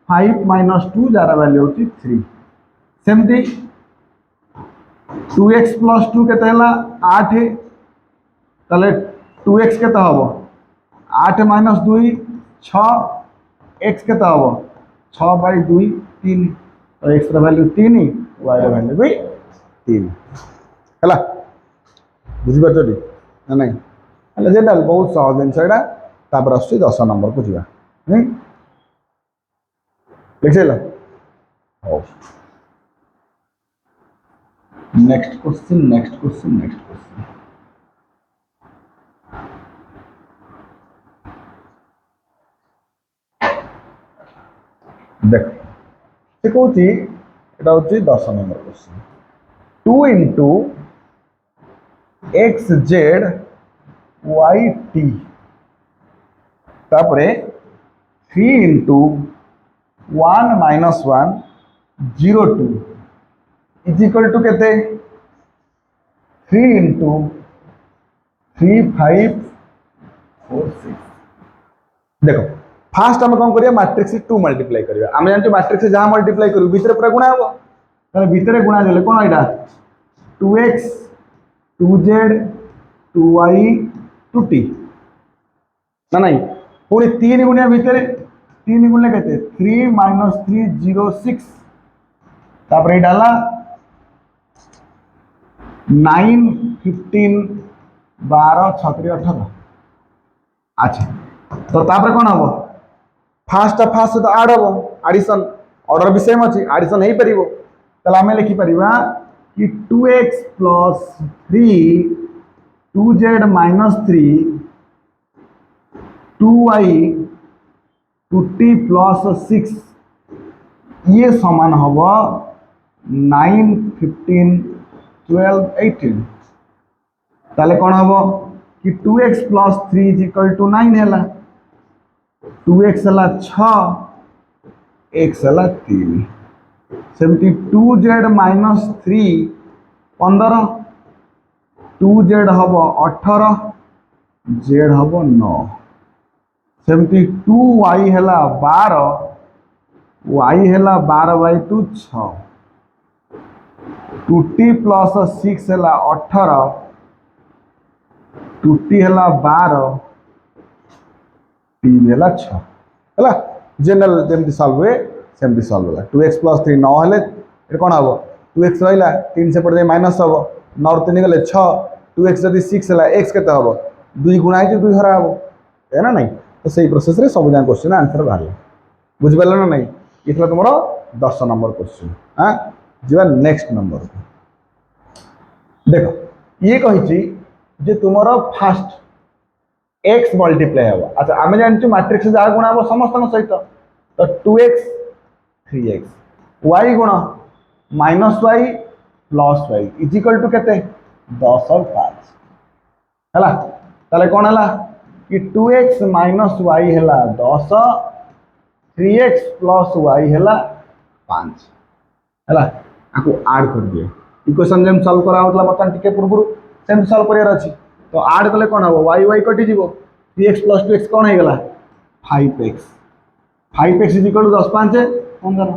5 - 2 जार वैल्यू होची 3 सेमती 2x + 2 केते हला 8 ताले 2x केते हबो 8 - 2 6 x केते हबो 6/2 3 तो x रा वैल्यू 3 y रा वैल्यू भी 3 हला बुझी पाछटी ना नहीं हले जेटा बहुत सहज जिनस एटा तापर आसी 10 नंबर को जीवा नहीं लिखिला हो नेक्स्ट क्वेश्चन देख से कहूँ एटा हूँ 10 number question 2 into X Z Y T तापरे 3 इंटू 1 - 1 0 2 इज इक्वल टू केते 3 इंटू 3 5 4 6 देखो फास्ट आम कौन करिया मैट्रिक्स 2 मल्टीप्लाई करिया आम जानते मैट्रिक्स जहाँ मल्टीप्लाई करू भीतर पूरा गुणा हम ताले भीतर गुणा देले कौन एटा 2x 2z 2y 2t ना नहीं पूरी 3 गुणिया भीतर 3 गुणिया कहते 3 - 3 0 6 तापर डाला 9 15 12 36 18 अच्छा तो तापर कौन हम फास्ट तो ऐड हम एडिशन ऑर्डर भी सेम अच्छी एडिशन हो पार ताले आम लिखिपर कि 2x + 3 2z - 3 2y 2t + 6 ये समान हम 9 15 12 18 ताले कौन हम कि 2x plus 3 is equal to 9 है 2x है 6 x है 3 सेमती 2z माइनस 3 15 2z हम 18 z हम 9 सेमती 2y है 12 y है 12/2 6 2t प्लस 6 है 18 2t है 12 t है 6 है जनरल जमी सल्व हुए सेमती सल्व है 2x प्लस 3 9 हेले कौन हम 2x रहा 3 से पड़े माइनस हम 9 3 गले 6 2x जब 6 है x के हम 2 गुणा है 2 हरा हम है ना नहीं तो सही प्रोसेस रे सब जान क्वेश्चन आंसर बाहर बुझिपार ना नहीं ये तुम 10 नंबर क्वेश्चन हाँ जी नेक्स्ट नंबर देख ये कही जे तुम फास्ट x मल्टीप्लाई हम अच्छा आम जानू मैट्रिक्स जहाँ गुणा हम समस्त सहित तो 2x 3x y गुण -y plus y is equal to केते 10 और 5 है ताले कौन है कि 2x माइनस y है 10 3x प्लस y है 5 है आपको आड कर दिए इक्वेशन जब सॉल्व करा होतला बता टिके पूर्व सेम सॉल्व करियार अछि तो आड कले कौन हम y कटि जीवो 3x प्लस 2x कौन हो गला 5x इज इक्वल टू 10 5 15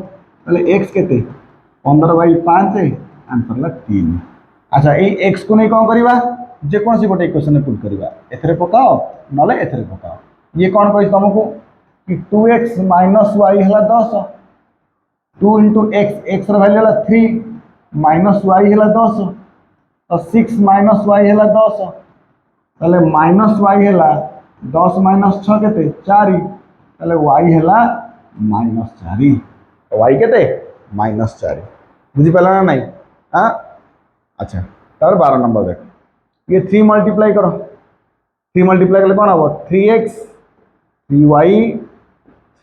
ताले x केते 15/5 आंसर ला 3 अच्छा ये x को नहीं कौन करवा जे कौन सी गोटे इक्वेशन में पुट करवा एथरे पकाओ नले एथरे पकाओ ये कौन कहि तुमको कि 2x माइनस y है 10 2 इंटू x रो वैल्यू है 3 माइनस y है 10 तो 6 माइनस y है 10 ताले माइनस y है 10 माइनस 6 केते 4 ताले y है -4 y केते -4 बुझी पाला ना नहीं हाँ अच्छा तार 12 नंबर देख ये 3 मल्टीप्लाई करो 3 मल्टीप्लाई कले कौन हम 3x 3y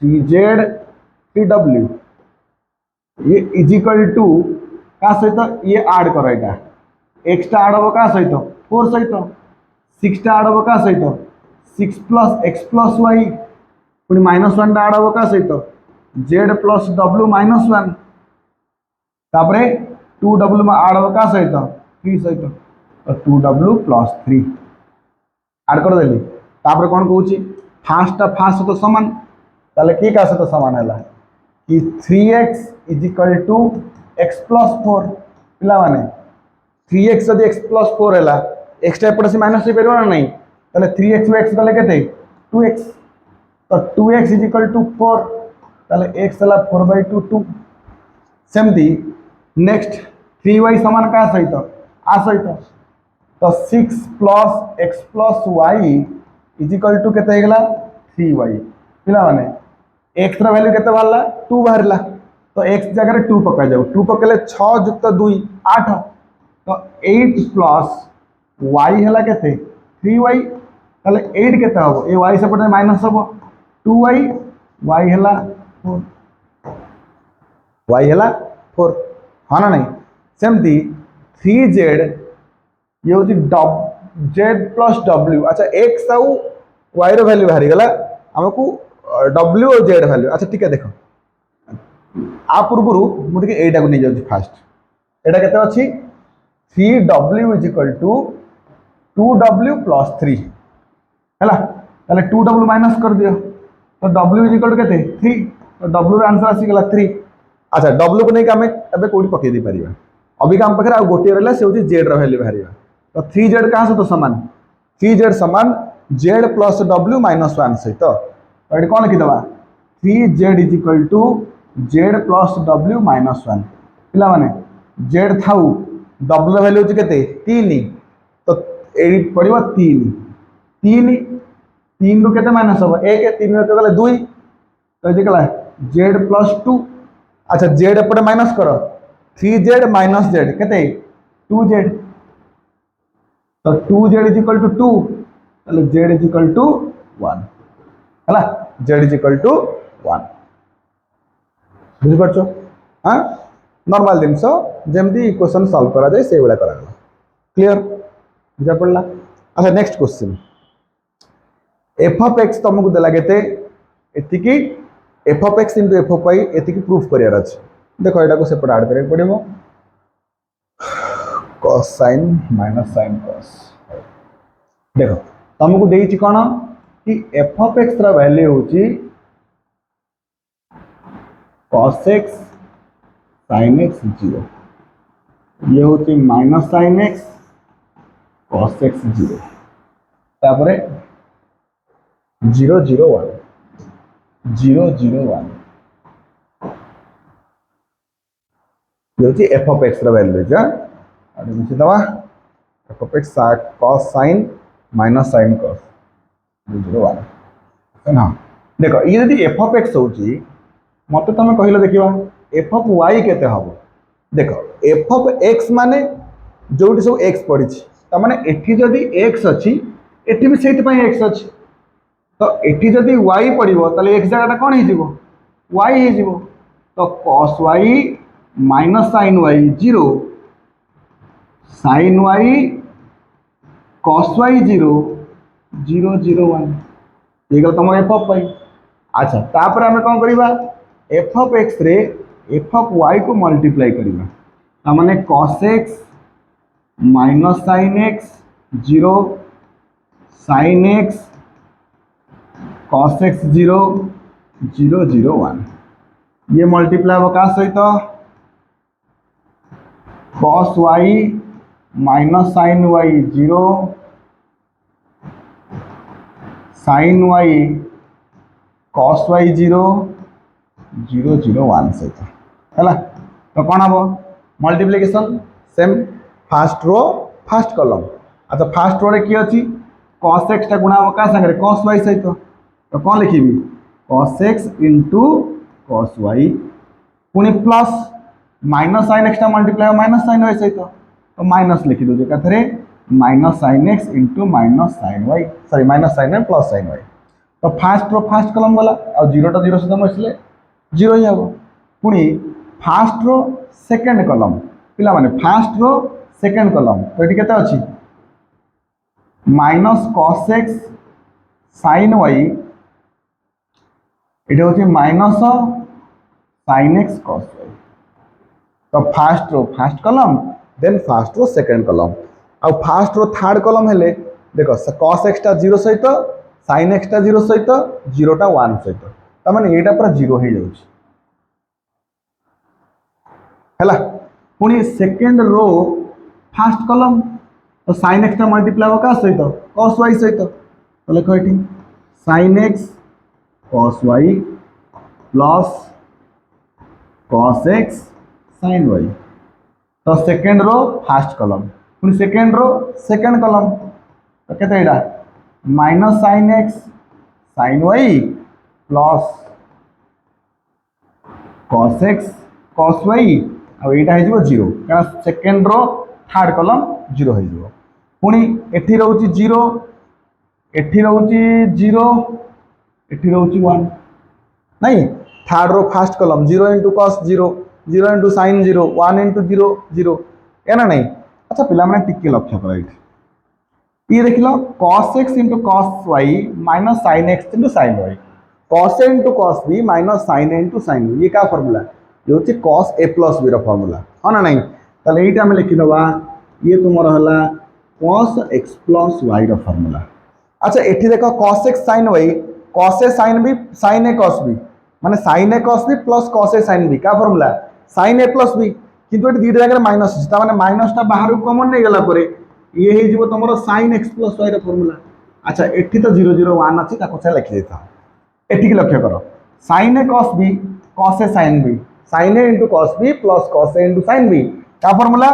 3z 3w ये इज इक्वल टू का सहित ये आड करो यहाँ x टा आड हम का सहित 4 सहित 6 टा आड हम का सहित 6 प्लस x प्लस y पुणी -1 टा आड हम का सहित z प्लस w -1 तापरे 2w में आड हम का सहित 3 सहित तो 2w प्लस 3 आड कर देली तापरे कौन कहूँ फास्ट तो समान ताले की का सहित समान है कि 3x is equal to x plus 4 पिला माने 3x जब x प्लस 4 है एक्स्ट्रा एपटे से माइनस हो पार ना नहीं ताले 3x x ताले केते 2x तो 2x इज इक्वल टू 4 ताले x है 4/2 2 सेमती नेक्स्ट 3y समान का सहित आ सहित तो 6 plus x plus y is equal to केते हेगला 3y पिला माने x रा वैल्यू केते बाहरला 2 बाहरला तो x जगह 2 पका जाओ 2 पकेले 6 युक्त 2 8 तो 8 प्लस y हैला केते 3y ताले 8 केते हबो ए y सेपटे माइनस हबो 2y y हैला 4 y हैला 4 हाँ ना नहीं सेमती 3z ये होची z प्लस w अच्छा x आउ y रो वैल्यू बाहरी गला हमको w और z वैल्यू अच्छा ठीक है देखो आ पूर्व मुझे एटा को नहीं जाऊँ फास्ट एटा केते अछि 3w is equal to 2w plus 3 है ताले 2w माइनस कर दियो तो w इज इक्वल टू केते 3 तो w रो आंसर आसी गला 3 अच्छा w को नहीं का हमें एबे कोडी पके दी परिबा अभी काम पखरे आ गोटे रहला से होची z रो वैल्यू बाहरिबा तो 3z कहां से तो समान 3z समान z प्लस w माइनस 1 से तो एडी कोन लिखि दबा 3z is equal to z plus w minus 1 पिला माने z थाउ w वैल्यू होची केते 3 तो एडी पड़िबो 3 3 3 रो केते माइनस हो 1 3 रो केते 2 तो जे कला z प्लस 2 अच्छा z एपटे माइनस करो 3z माइनस z केते 2z तो 2z इज इक्वल टू 2 ताले z इज इक्वल टू 1 हला z इज इक्वल टू 1 बुझि परछो हां नॉर्मल जिनस जमती इक्वेशन सॉल्व करा जाए से भाया करा क्लियर बुझा पड़ला। अच्छा next question F of X तुमको देला केते एतिकी F of X into F of Y एतिकी प्रूफ करियार अछि देखो एटा को सेपरेट ऐड करे पड़िबो cos sin minus sin cos देखो तुमको देइछि कोन कि एफ ऑफ एक्स रा वैल्यू होछि cos x sin x 0 ये होछि minus sin x cos x 0 तापरे 0 0 1 0 0 1 ये होछि एफ ऑफ एक्स रा वैल्यू जा और मिछि दवा F of x cos sin minus sin cos 0 1 है ना देखो ये यदि एफ ऑफ एक्स होछि मत तुम कहल देखा एफ ऑफ वाई केते हबो देखो एफ ऑफ एक्स माने जोटी सब एक्स पड़ी माने एठी जदि एक्स अच्छी एठी भी सेति पई एक्स अच्छी तो एठी जदि वाई पड़िबो ताले एक्स जगह कौन हो वाई हो तो cos Y minus sin Y 0 sin Y cos Y 0 0 0 1 ये गल तुम एफ ऑफ वाई। अच्छा तापर आमे कौन करिबा एफ ऑफ एक्स रे एफ ऑफ वाई को मल्टीप्लाई करिबा माने cos x minus sin x 0 sin x cos x 0 0 0 1 ये मल्टीप्लाई हो का सहित cos y minus sin y 0 sin y cos y 0 0 0 1 सहित है तो कौन हम multiplication same fast row first column. अच्छा फास्ट रो रे की अछि cos x टा गुणा का संगे cos y सहित तो कौन लिखिबी cos x into cos y पुणी प्लस माइनस sin x टा मल्टीप्लाई हो माइनस sin y सहित तो माइनस लिखि दो कथरे minus sin x into minus sin y sorry minus sin y plus sin y तो फास्ट रो फास्ट कॉलम वाला और 0 टा 0 सहित मिसले 0 ही हम पुणी फास्ट रो सेकंड कॉलम पिला माने फास्ट रो सेकंड कॉलम तो ये केते अछि minus cos x sin y ये होछि minus sin x cos y तो first row first column then first row second column और फास्ट रो थर्ड कॉलम हेले देखो cos x टा 0 सहित sin x टा 0 सहित 0 टा 1 सहित त माने एटा पूरा 0 हे जाउछि हैला पुणी सेकंड रो फास्ट कॉलम तो sin x टा मल्टीप्लाई हो का सहित cos y सहित तो लिखो एठी sin x cos y plus cos x sin y तो सेकंड रो फास्ट कॉलम पुणी सेकंड रो सेकंड कॉलम तो केते एटा minus sin x sin y plus cos x cos y और एटा हे जिवो 0 कारण सेकंड रो थर्ड कॉलम 0 हे जिवो पुणी एठी रहउची 0 एठी रहउची 0 एठी रहउची 1 नहीं third row first column 0 into cos 0 0 into sin 0 1 into 0 0 है ना नहीं। अच्छा पिला मैंने टिके लक्ष्य करा ये देख लो cos x into cos y minus sin x into sin y cos a into cos b minus sin a into sin b ये क्या फॉर्मूला ये होची cos a प्लस b रो फॉर्मूला है ना नहीं ताले एटा हम लिखि दबा ये तुमर हला cos x प्लस y रो फॉर्मूला। अच्छा एठी देखो cos x sin y cos a sin b sin a cos b माने sin a cos b plus cos a sin b का formula sin a plus b किंतु एठी दीटा जगह minus अछि ता माने माइनस टा बाहर कॉमन नै गेला परे ये हे जीवो तुमरो sin x प्लस y रो फॉर्मूला। अच्छा एठी तो 0 0 1 अछि ताको से लिखि देता एठी के लक्ष्य करो sin a cos b cos a sin b sin a into cos b plus cos a into sin b का फॉर्मूला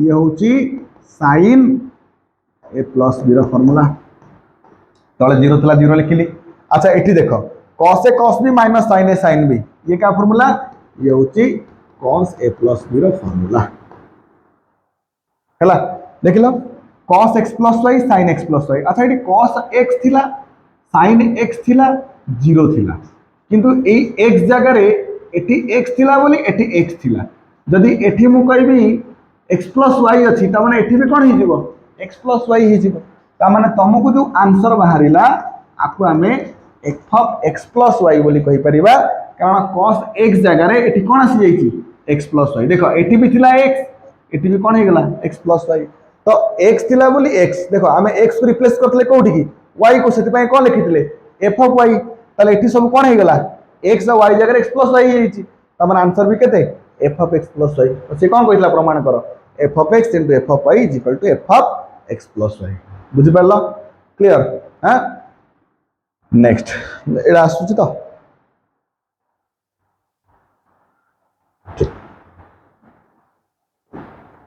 ये होची sin a plus b रो फॉर्मूला तळे 0 थला 0 लिखिली। अच्छा एठी देखो cos a cos b minus sin a sin b ये का फॉर्मूला ये होची cos a plus b रो फॉर्मूला हला देख लो cos x plus y sin x plus y। अच्छा एठी cos x थिला sin x थिला 0 थिला किंतु ए x जगह रे एठी x थिला बोली एठी x थिला जदि एठी मु कहबी x प्लस वाई अच्छी ताने एठी भी कौन हो x प्लस वाई हो माने तुमको जो आंसर बाहरिला आपको आम F of X plus Y बोली कहि परिबा कारण cos x जगह एठी कौन आसी जाइछि x प्लस वाई देखो एठी भी थिला x एठी भी कौन हो गला x प्लस वाई तो x थिला बोली x देखो आम x को रिप्लेस करथले कोठी की y को सेति पय कोन लिखितले f ऑफ y ताले एठी सब कौन हो गला x और y जगह x प्लस वाई हो जाइछि तमन आंसर भी केते f of x plus Y तो से कौन कहितला प्रमाण करो f of x into f of y is equal to f of x plus Y बुझि परला क्लियर हां नेक्स्ट एडा आसुछि तो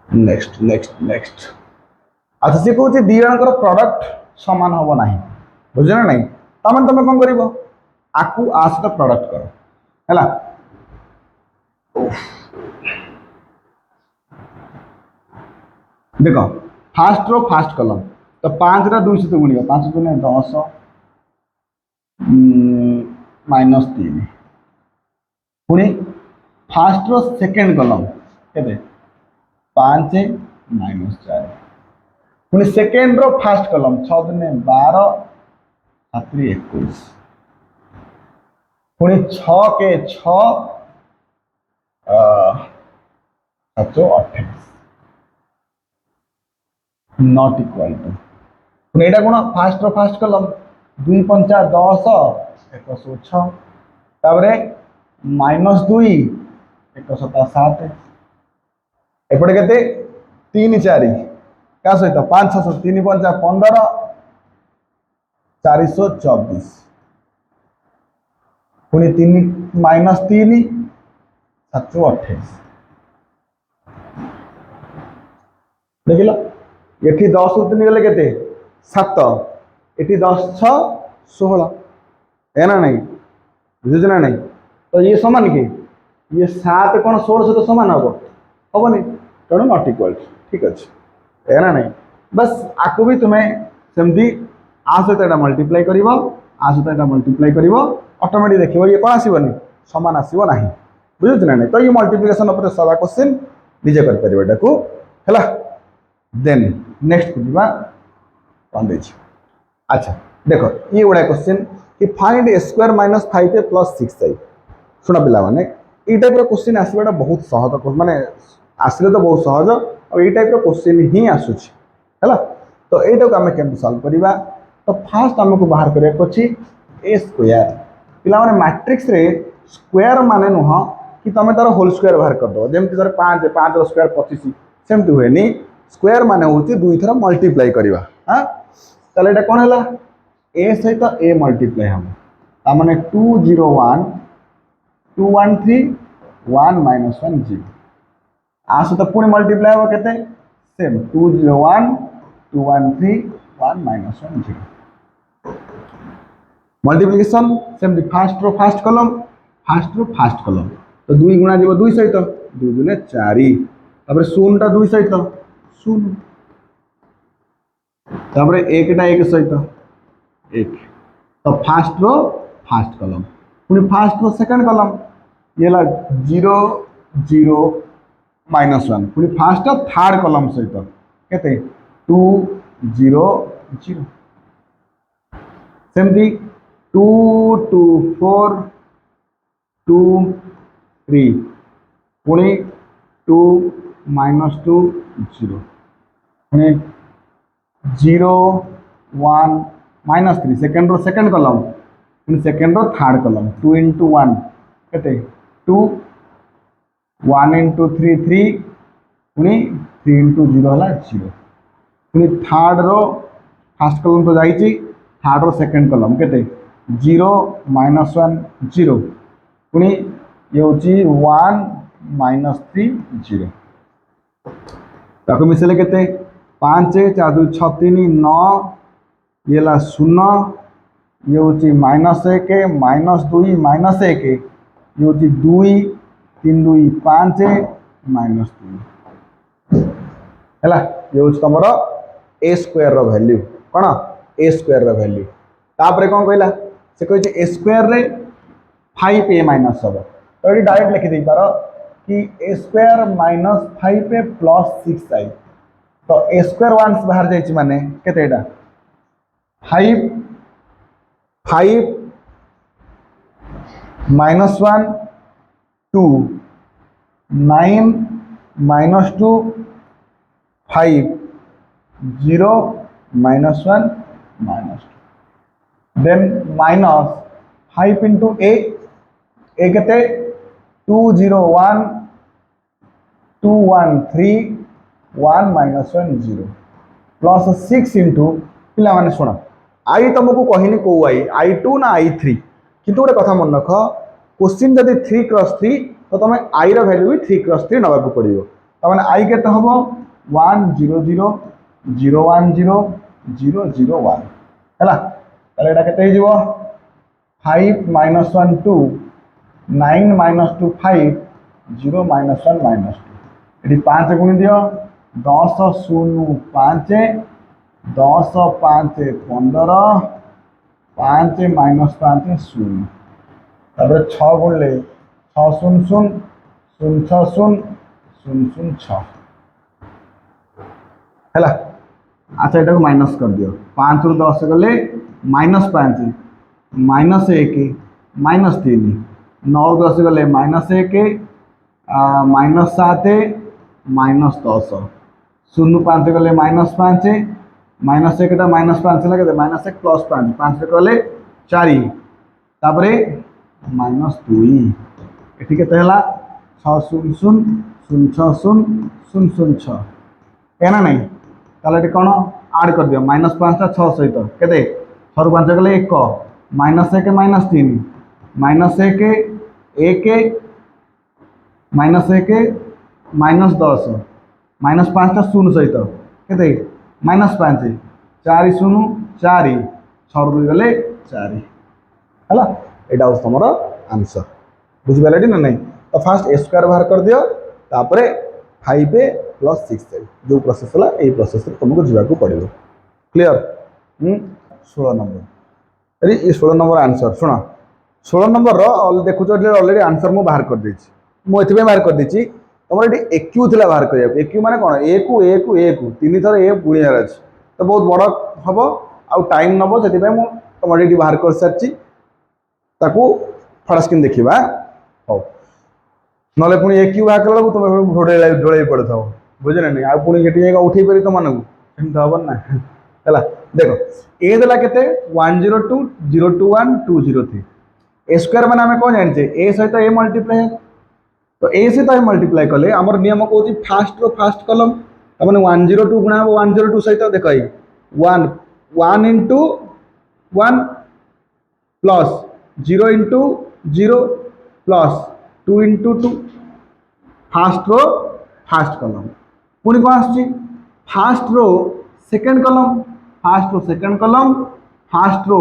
नेक्स्ट नेक्स्ट नेक्स्ट अच्छा से कहूँ दी जनकर प्रोडक्ट सामान हम ना बुझे ना नहीं तमें तुम कौन कर आकु आ सहित प्रोडक्ट कर है देख फास्ट रो फास्ट कलम तो 5 रा 2 सहित गुणिया 5 गुणे 10 -3 पुणी फास्ट रो सेकेंड कलम के 5 -4 पुणी सेकेंड रो फास्ट कलम 6 दुने 12 7 21 पुणी 6 के 6 728 नॉट इक्वल टू पुणी एटा कोन फास्ट रो फास्ट कलम 2 पंचा 10 106 ताबरे -2 107 एपटे केते 3 4 क्या सहित 5 6 3 पंचा 15 424 पुणी 3 -3 728 देखिल ये 10 3 गले केते 7 ये 10 6 16 है ना नहीं बुझे ना नहीं तो ये समान कि ये 7 कौन 16 सहित सामान हम नहीं तेणु नॉट इक्वल ठीक अच्छे है ना नहीं बस आपको भी तुम्हें सेमती आ सहित मल्टीप्लाई कर आ सहित मल्टीप्लाई कर ऑटोमेटिक देखिए ये कौन आसबनी सामान आसो ना बुझे ना नहीं तो ये मल्टीप्लिकेशन उपर सारा क्वेश्चन निजे कर देन नेक्स्ट कौन दे अच्छा देखो ये गुड़ा क्वेश्चन कि find A square minus 5a plus 6i शुण पिला माने ये टाइप क्वेश्चन आसवाटा बहुत सहज माने आसले तो बहुत सहज और ये टाइप क्वेश्चन ही आसूची है तो यहीटा को आम के सल्व करवा तो फास्ट आमको बाहर करने अच्छी ए स्क्वायर पिला माने मैट्रिक्स रे स्क्वायर माने नुह कि तुम तार होल स्क्वायर बाहर करदे जमी सर 5 5 स्क्वायर 25 सेमती हुए स्क्वायर माने हूँ 2 थर मल्टीप्लाई करवा हाँ ताले एटा कौन है ए सहित ए मल्टीप्लाई हम तामाने 201 213 1 -1 0 आ सहित पुणी मल्टीप्लाई हम केते same 201 213 1 -1 0 multiplication same fast row first कलम तो 2 गुणा जीव 2 सहित 2 दुने 4 तापर 0 टा 2 सहित 0 तापर 1 टा 1 सहित 1 तो फास्ट रो फास्ट कलम पुणी फास्ट रो सेकंड कलम ये 0 0 -1 पुणी फास्ट थर्ड कलम सहित केते 2 0 0 सेमती 2 2 4 2 3 पुणी 2 -2 0 पुणी 0 1 -3 सेकेंड रो सेकेंड कलम पुणी सेकेंड रो थर्ड कलम 2 into 1 केते 2 1 into 3 3 पुणी 3 into 0 है 0 पुणी थर्ड रो फास्ट कलम तो जाइए थर्ड रो सेकेंड कलम केते 0 -1 0 पुणी ये हूँ 1 -3 0 ताको मिसेले केते 5 4 2 6 3 9 ये 0 ये हूँ -1 -2 -1 ये हूँ 2 3 2 5 -2 है ये हूँ तुम ए स्क्वायर रो वैल्यू कौन ए स्क्वायर रो वैल्यू तापर कौन कहला से कहे ए स्क्वायर रे 5a माइनस हम तो ये डायरेक्ट लिखिदे पार कि ए स्क्वायर माइनस 5 प्लस 6i तो ए स्क्वायर वन्स बाहर जाइए माने केते 5 5 minus 1 2 9 minus 2 5 0 minus 1 minus 2 then minus 5 into A केते 2 0 1 2 1 3 1 माइनस 1 0 प्लस 6 इंटू पिला माने सुन आई तुमको कहनी कौ आई 2 ना आई 3 किंतु गोटे कथा मन रख क्वेश्चन जब 3 क्रॉस 3 तो तुम आई वैल्यू भी 3 क्रॉस 3 नवाक पड़ो तमें आई के हम 1 0 0 0 1 0 0 0 1 है के 5 माइनस 1 2 9 माइनस 2 5 0 माइनस 1 माइनस 2 ये 5 गुणी दियो 10 0 5 10 5 15 5 माइनस 5 0 तापर 6 गुणले 6 0 0 0 6 0 0 0 6 है अच्छा यहाँ माइनस कर दियो 5 रु 10 गले माइनस 5 माइनस 1 माइनस 3 9 रु 10 गले माइनस 1 माइनस 7 माइनस 10 0 5 गले माइनस 5 माइनस 1 माइनस 5 लगे माइनस 1 प्लस 5 5 गले 4 तापर माइनस 2 ये के 6 0 0 0 6 0 0 0 6 है ना नहीं ताले कौन आड कर दियो माइनस 5 टा 6 सहित केते 6 5 गले 1 minus 1 minus 3 minus 1 1 minus 1 minus 10 minus 5 टा 0 सहित केते माइनस 5 4 0 4 6 2 गले 4 है यहाँ हूँ तुम आंसर बुझिपारे ना नहीं तो फास्ट ए स्क्वायर बाहर कर दियो तापर 5 प्लस 6 जो प्रोसेस है ये प्रोसेस तुमको जावाक पड़ो क्लीयर 16 नंबर अरे ये 16 नंबर आंसर शुण 16 नंबर देखुच अलरेडी आंसर मुझे बाहर कर मुझे बाहर कर दी तुम ये एक्यू थी बाहर करा एक्यू माने कौन ए को ए को ए को 3 थर ए गुणियार अच्छे तो बहुत बड़ हम आउ टाइम नब से तुम ये बाहर कर सारी फटास कि देखा हो ना पुणी एक क्यू बाहर कला तुम ढोल पड़े था बुझे ना आ पुणी ये उठे पारि तुम मानू हम ना है देख ए देला के 102 021 203 ए स्क्वायर मैंने आम कौन जानचे ए सहित ए मल्टीप्लाई है तो ए सहित ए मल्टीप्लाई कले आमर नियम कौन फास्ट रो फास्ट कलम तमें 102 गुणा 102 सहित देख 1 1 into 1 plus 0 into 0 plus 2 into 2 first row first column पुणी कौन आस first row second column first row second column first row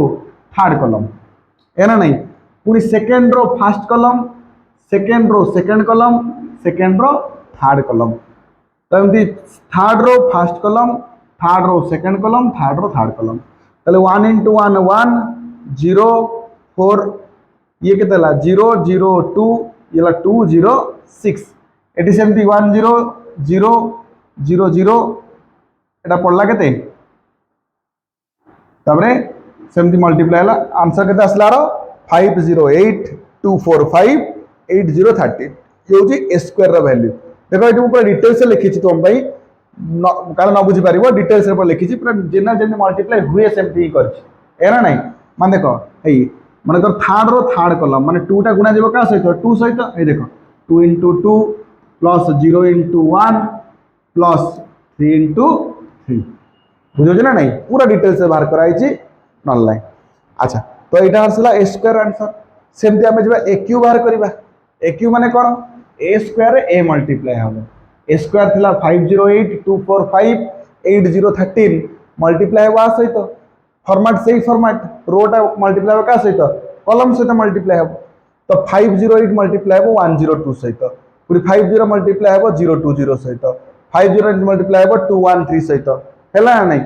third column है ना नहीं पुणी second row first column second row second column second row third column तो एमती third row first column third row second column third row third column ताले 1 into 1 1 0 4 ये के 0 0 2 ये 2 0 6 एटी सेमती 1 0 0 0 0 एटा पड़ला के सेमती मल्टीप्लाई है आंसर के आसला 508 245 8030 ये हूँ ए स्क्वायर वैल्यू देख ये पूरा डिटेल्स लिखी तुम काल न बुझीपार डिटेल्स लिखी पूरा जेना जमी मल्टीप्लाई हुए सेमती ही कर ना नहीं मान देख मन कर थर्ड रो थर्ड कलम माने 2 टा गुणा जीव क्या सहित 2 सहित ये देख 2 into 2 plus 0 into 1 plus 3 into 3 बुझे ना नहीं पूरा डिटेल्स से बाहर कराई नॉनलाइन अच्छा तो यहाँ आसला ए स्क्वायर आंसर सेमती आम जा ए क्यू बाहर करवा ए क्यू माने कौन ए स्क्वायर ए मल्टीप्लाई हम ए स्क्वायर थिला 508 245 8013 मल्टीप्लाई हम आ सहित फॉर्मेट से ही फॉर्मेट रोटा मल्टीप्लाई क्या सहित कलम सहित मल्टीप्लाई हम तो 508 मल्टीप्लाई हम 102 सहित पूरी 50 मल्टीप्लाई हम 020 सहित 50 मल्टीप्लाई हम 213 सहित है ना नहीं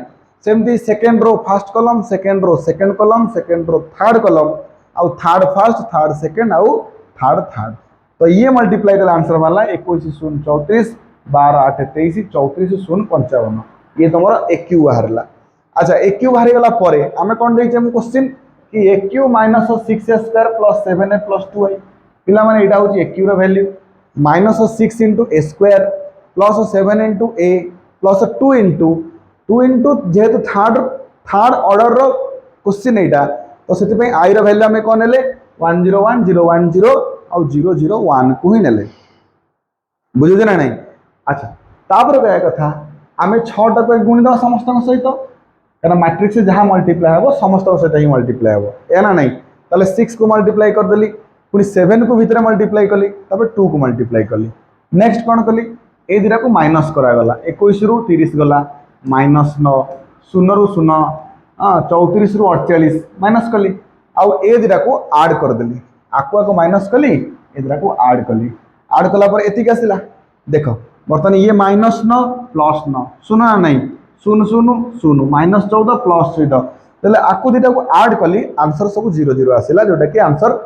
सेमती second row first column second row second column second row third कलम आउ थर्ड फास्ट थर्ड सेकेंड आउ थर्ड थर्ड तो ये मल्टीप्लाई कले आंसर बाहर 21 शून्य 34 12 8 23 34 शून्य 55 ये तुम एक्यू बाहर। अच्छा एक्यू बाहरी गला परे आमे कौन देइछे हम क्वेश्चन कि acute minus 6a² plus 7a plus 2a पिला माने एटा होची एक्यू रो value minus 6 into a square plus 7 into a plus 2 into जेहेतु थर्ड ऑर्डर रो क्वेश्चन एटा तो से आई रो वैल्यू आमे कौन नेले 101 010 और 001 को ही नेले बुझे ना नहीं। अच्छा तापर कहया कथा आमे 6टा को गुणी दवा समस्त सहित कहना मैट्रिक्स से जहाँ मल्टीप्लाई हे समस्त सहित ही मल्टीप्लाई हे या ना नहीं ताले 6 को मल्टीप्लाई करदेली पुणी 7 को भितर मल्टीप्लाई कली तापर 2 को मल्टीप्लाई कली नेक्स्ट कौन कली ए दिरा को माइनस करागला 21 रु 30 गला माइनस 9 0 रु 0 34 रु 48 माइनस कली आउ ए दिरा को आड करदेली आकुआ को माइनस कली ए दिरा को आड कला पर एतिक आसिला देख बर्तमान ये माइनस 9 प्लस 9 सुन ना नहीं शून्य शून्य शून्य माइनस 14 प्लस 14 तेल आकु दुटा को आड कली आंसर सब 0 0 आसिला जोटा कि आंसर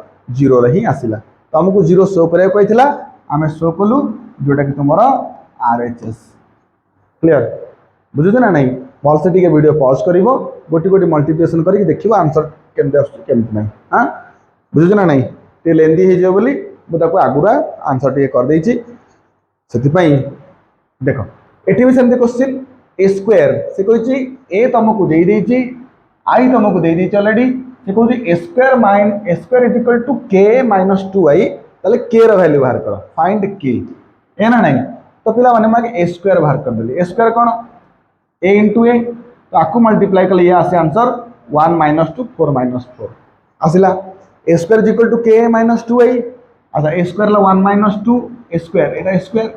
0 रे ही आसिला तो हमको 0 शो करे कहितला आमे शो कलु जोटा कि तुमरा आरएचएस क्लियर बुझु ना नहीं भल से टिके वीडियो पॉज करिवो गोटी गोटी मल्टीप्लिकेशन करी देखिबो आंसर केमते आसु केमते नहीं हां बुझु ना नहीं ते लेंदी हे जे बोली मु ताको आगुरा आंसर टिके कर देछि सेति देख एठी भी सेमते क्वेश्चन ए स्क्वायर से कहि ए तुमको दे देछि आई तुमको दे देछि ऑलरेडी से कहि ए square is equal to K minus 2i ताले के रो वैल्यू बाहर करो फाइंड के ए ना नहीं तो पिला माने माके ए स्क्वायर बाहर कर देली ए स्क्वायर कोन ए इंटू ए तो आकु मल्टीप्लाई कले ये आसे आंसर 1 माइनस 2 4 माइनस 4 आसिला A square is equal to K minus 2i अच्छा ए स्क्वायर ला 1 माइनस 2 ए स्क्वायर एटा स्क्वायर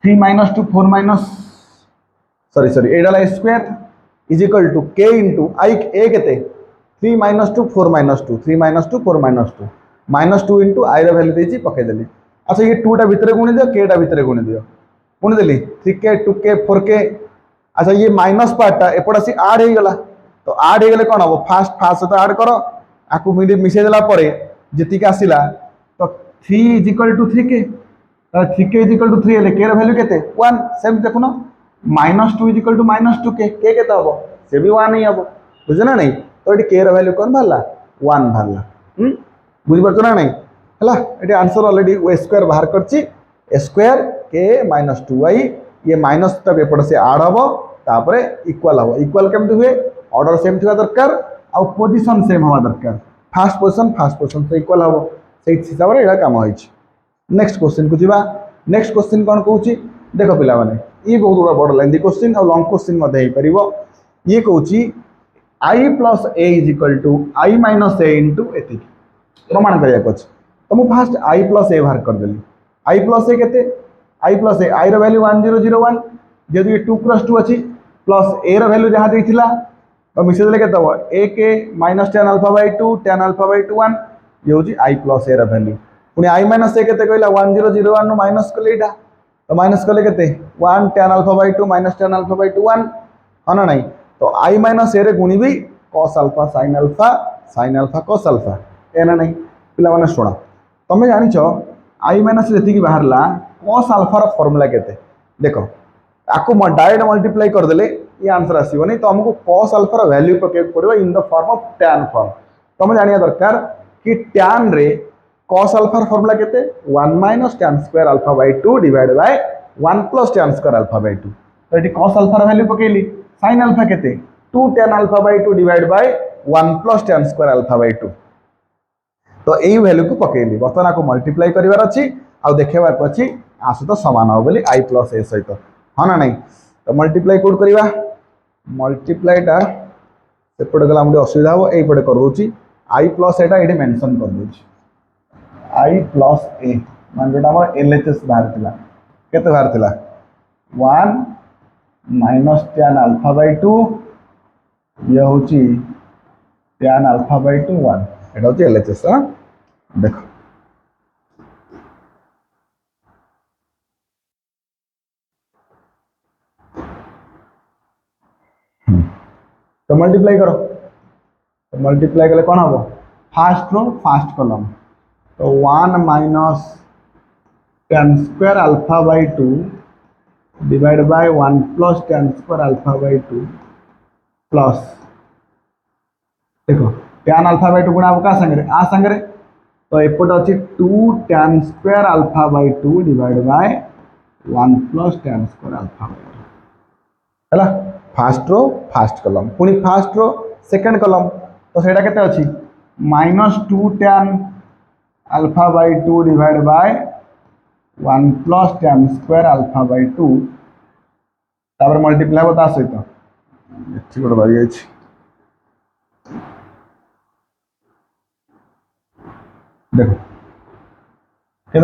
3 माइनस 2 4 माइनस सॉरी एडाला square is equal to K into I A केते 3 minus 2 4 minus 2 3 minus 2 4 minus 2 into I रो value देछि पके देली अच्छा ये 2 टा भीतर गुणी दियो के टा भीतर गुणी दियो गुणी देली 3k 2k 4k अच्छा ये माइनस पार्ट टा एपड आसी ऐड हे गला तो ऐड हे गले कोन हो फास्ट तो ऐड करो आकु मिसे देला परे जतिक आसिला तो 3 is equal to 3k 3k is equal to 3 हेले के रो वैल्यू केते 1 सेम देखुनो minus 2 is equal to minus 2k K केते हबो से भी 1 ही हबो बुझो ना नहीं तो एटी के रो वैल्यू कोन भरला 1 भरला बुझि परतो ना नहीं हला एटी आंसर ऑलरेडी ओ स्क्वायर बाहर करछि स्क्वायर के माइनस 2i ये माइनस तक एपट से ऐड हबो तापरे इक्वल हबो इक्वल केमति हुए ऑर्डर सेम थिबा दरकार आ पोजीशन सेम हवा दरकार फर्स्ट पोजीशन से इक्वल हबो से हिसाब रे एटा काम होइछि नेक्स्ट क्वेश्चन को जीवा नेक्स्ट क्वेश्चन कोन कहूछि देखो पिला माने ये बहुत बड़ा लेंथी क्वेश्चन और लॉन्ग क्वेश्चन मध्य हे परिबो ये कहूछि i plus a is equal to i minus a into एति प्रमाण करिया कछ तो मु फास्ट i प्लस a बाहर कर देली i प्लस a केते i प्लस a i रो वैल्यू 1001 जेतु ये 2 क्रॉस 2 अछि प्लस a रो वैल्यू जहां देथिला तो मिसे देले केते हो a के minus tan alpha by 2 tan alpha by 2 1 ये होछि i प्लस a रो वैल्यू पुनी i माइनस a केते कहला 1001 नु माइनस कलेटा तो माइनस कले केते 1 tan alpha by 2 minus tan alpha by 2 1 हना नहीं तो i माइनस a रे गुणी भी cos alpha sin alpha cos alpha एना नहीं पिला माने सुना तमे जानि छ i माइनस जति की बाहरला cos अल्फा रो फार्मूला केते देखो आको डायरेक्ट मल्टीप्लाई कर देले ये आंसर आसीबो नहीं तो हमको cos अल्फा रो वैल्यू पके पड़िबो in the form of tan form तमे जानिया दरकार कि tan रे cos अल्फा फार्मूला केते 1 minus tan square alpha by 2 divide by 1 plus tan square alpha by 2 तो एटी cos अल्फा वैल्यू पकेली sin अल्फा केते 2 tan alpha by 2 divide by 1 plus tan square alpha by 2 तो एई value को पकेली बर्तमान को multiply करिवार अछि आ देखेबार अछि आसु तो समान हो बोली i प्लस a सहित हां ना नहीं तो मल्टीप्लाई कोड करिवा मल्टीप्लाई टा सेपड गला हमडे असुविधा हो एई पडे कर दोची i प्लस एटा एठी मेंशन कर दोची i प्लस a मान जेटा हमर LHS बाहर थिला केते बाहर थिला 1 माइनस tan अल्फा बाय 2 ये होची tan अल्फा बाय 2 1 एटा होची LHS हां देखो तो मल्टीप्लाई करो तो मल्टीप्लाई कले कोन हबो फास्ट रो फास्ट कॉलम तो 1 minus tan square alpha by 2 divide by 1 plus tan square alpha by 2 plus देखो tan अल्फा बाई 2 गुणा क्या संगे आ संगे तो एपटे अच्छी 2 tan square alpha by 2 divide by 1 plus tan square alpha by 2 है fast row first column पुणी first row second कलम तो सेटा केते अच्छी minus 2 tan alpha by 2 divide by 1 plus tan square alpha by 2 तापर मल्टीप्लाई हो ता सहित गोटे बारी देखो के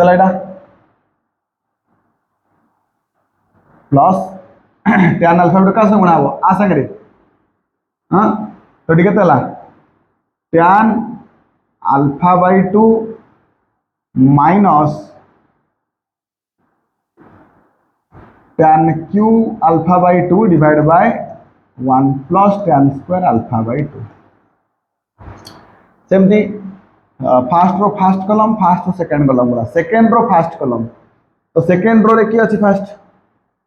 प्लस tan अल्फा बाई 2 क्या गुणा हम आ संगे हाँ तो ठीक है tan alpha by 2 minus tan Q alpha by 2 divide by 1 plus tan square alpha by 2 सेमती फास्ट रो फास्ट कलम फास्ट रो सेकेंड कलम गुला सेकेंड रो फास्ट कलम तो सेकेंड रो रे की अच्छी fast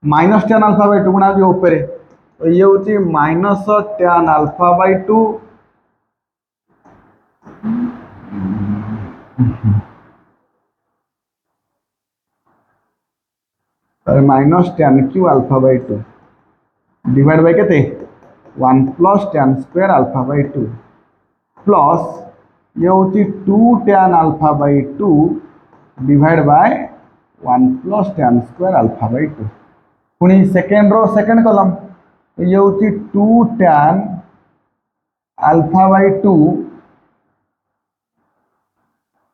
minus tan alpha by 2 गुणा जो ऊपर तो ये होची minus tan alpha by 2 minus tan Q alpha by 2 divide bye केते 1 plus tan square alpha by 2 plus ये होची 2 tan alpha by 2 divide by 1 plus tan square alpha by 2 पुणी सेकेंड रो सेकेंड कलम ये होची 2 tan alpha by 2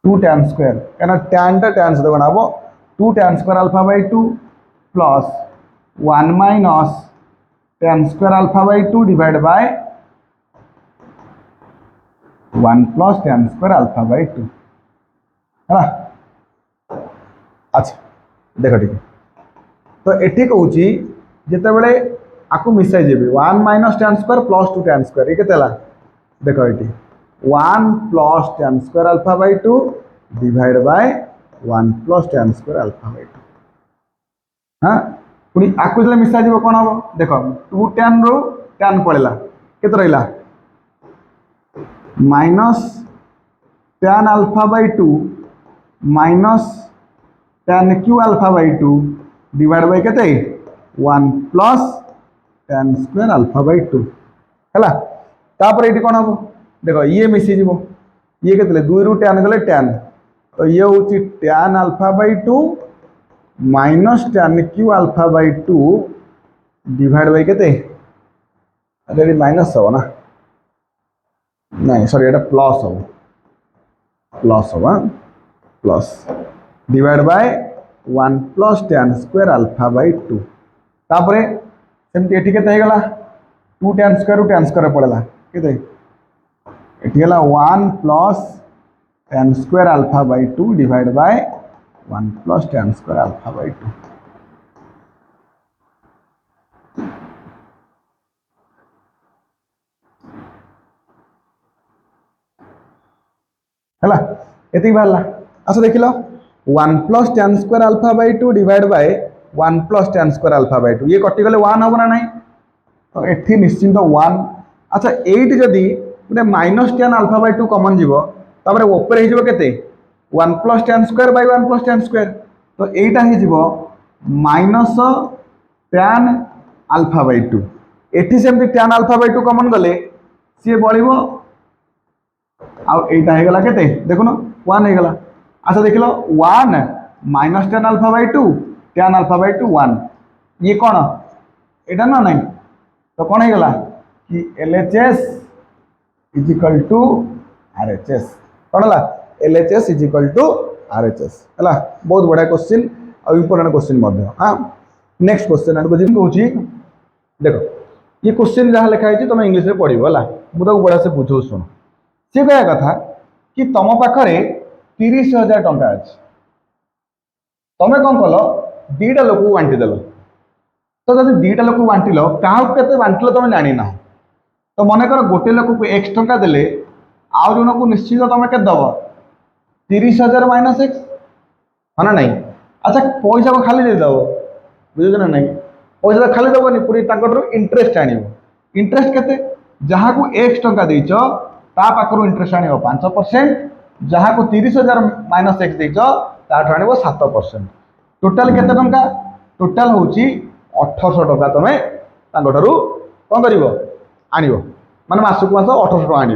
2 tan square क्या tan टा tan से गुणा 2 tan square alpha by 2 plus 1 minus tan square alpha by 2 divide by 1 plus tan square alpha by 2 है ना। अच्छा देख ठीक तो ये कहूँ जिते बड़े आपको मिसाई जी 1 minus tan square plus 2 tan square ये केते देख ये 1 plus tan square alpha by 2 divide by 1 plus tan square alpha by 2 हाँ पुणी आपको जो मिसा जी कौन हम देख 2 tan रू tan पड़ेगा केते रहा minus tan alpha by 2 minus tan Q alpha by 2 divide bye केते 1 plus tan square alpha by 2 है तापर ये कौन हम देख ये मिसी जीव ये के 2 रू tan गले tan तो ये हूँ tan alpha by 2 minus tan Q alpha by 2 divide bye केते अरे माइनस हो ना नहीं सॉरी ये प्लस हो plus divide by 1 plus tan square alpha by 2 तापरे सेमती एठी केते गला 2 tan स्क्वायर पड़ेगा केते एठी गला 1 plus tan square alpha by 2 divide by 1 plus tan square alpha by 2 है ये बाहर अच्छा देख लो 1 plus tan square alpha by 2 divide by 1 plus tan square alpha by 2 ये कटिगले 1 हम ना नहीं तो ये निश्चिंत 1 अच्छा एट जदि गोटे माइनस tan अल्फा बाई 2 कमन जीव तापर ऊपर हो केते 1 plus tan square by 1 plus tan square तो यहीटा हो minus tan alpha by 2 eighty सेमती tan अल्फा बाई 2 कमन गले सी बढ़ आईटा के देखुन 1 होगा अच्छा देख लो 1 minus tan alpha by 2 tan alpha by 2 1 ये कौन यहाँ ना नहीं तो कौन होगा कि LHS is equal to RHS कौन है LHS is equal to RHS है बहुत बढ़िया क्वेश्चन और इंपोर्टेंट क्वेश्चन हाँ नेक्स्ट क्वेश्चन आगे कहूँ देख ये क्वेश्चन जहाँ लिखाई तुम इंग्लीश में पढ़ो है मुझे बढ़िया से बुझो शुण सी कह कथा कि तुम पाखे 30,000 टंका अच्छे तुम्हें कौन कल दीटा लोक बांटीदेल तो जब दीटा लोक बांटिल क्या बांटिल तुम जानी ना तो मन कर गोटे लोक को x टंका देले आउ जन को निश्चित तुम के दब 30,000 माइनस एक्स है ना नहीं। अच्छा पैसा को खाली देदेव बुझे ना नहीं पैसा खाली दबनी पूरी इंटरेस्ट आण इंटरेस्ट केते जहाँ को एक्स टंका देच ता पाखर इंटरेस्ट आण 5%, जहाँ को 30,000 माइनस एक्स देच ताठ आण 7%। टोटाल केते टंका टोटाल हूँ 1800 टंका तुम कौन कर आण माने मासक मास 1800 टका आण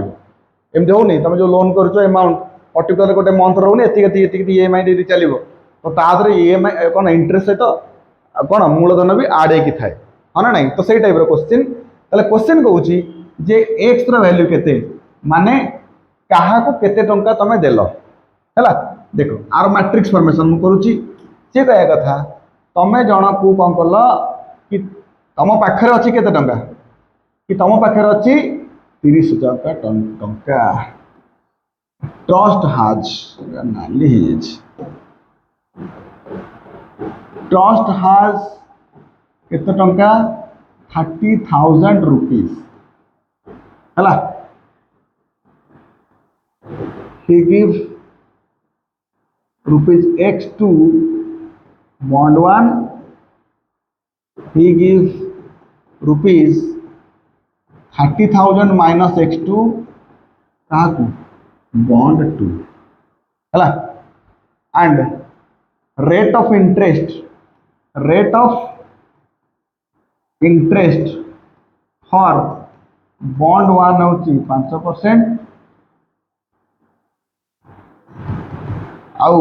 एमती होनी तुम जो लोन कर एमाउंट पर्टिकुलर गोटे मंथ रोनी EMI चलो तो तादर EMI कौन इंटरेस्ट सहित कौन मूलधन भी आड होती थाए हाँ ना नहीं। तो सही टाइप क्वेश्चन ताले क्वेश्चन कहूँ जे एक्स वैल्यू केते माने क्या केते टंका तुम देल है देख आर मैट्रिक्स फॉर्मेशन करुच्ची सी कह कथा तुम जन को कौन कल कि तुम पाखे अच्छी केते टंका कि तुम पाखे अच्छी 30,000 टंका ट्रस्ट हाज नाली ट्रस्ट हाज केते टंका 30,000 रुपीज है he gives rupees x to bond 1, he gives rupees 30,000 minus x to Kaku bond 2 है and rate of interest for bond 1 होची 5% आउ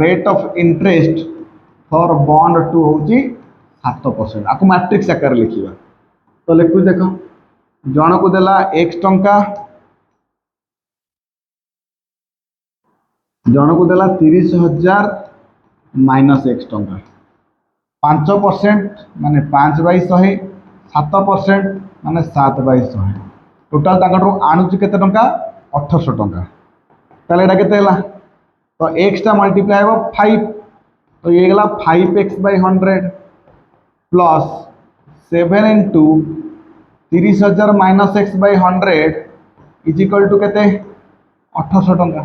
rate of interest for bond 2 होची 7%। आपको मैट्रिक्स आकार लिखिबा तो लिखु देख जन को देला x टंका जन को देला 30,000 माइनस x टंका 5% माने 5/100 7% माने 7/100 टोटाल ताकटो आणुची केते टंका 1800 टंका ताले एटा केते हला तो एक्स टा मल्टीप्लाई हो 5 तो ये गला 5x/100 plus 7 into 30,000 minus x/100 is equal to केते 1800 टंका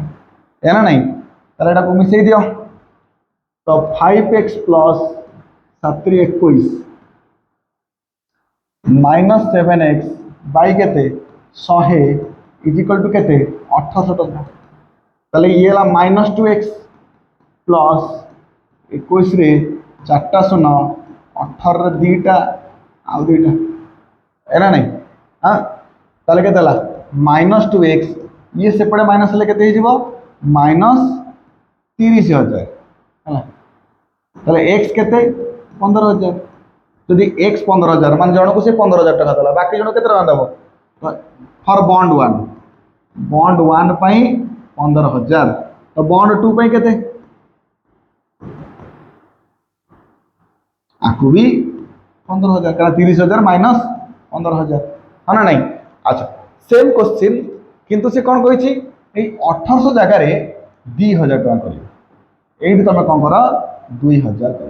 है ना नहीं ताले एटा को मिसई दियो तो 5x plus 7×21 minus 7x by केते 100 इज इक्वल टू केते 1800 टंका ताले ये ला -2x प्लस 21 रे 4टा 0 18 रे 2टा आउ 2टा है ना नहीं हाँ ताले केते ला -2x ये सेपटे माइनस ले केते हिजबो -30,000 है ताले x केते 15,000 यदि x 15,000 मान जण को से 15,000 टका दला बाकी जण केते टका दबो फॉर बॉन्ड 1 पई 15,000 तो बॉन्ड 2 पे केते आकु भी 15,000 कारण 30,000 माइनस 15,000 है ना नहीं। अच्छा सेम क्वेश्चन किंतु से कौन कही 1800 जगह 2,000 टका कर ये तुम कौन कर 2,000 कर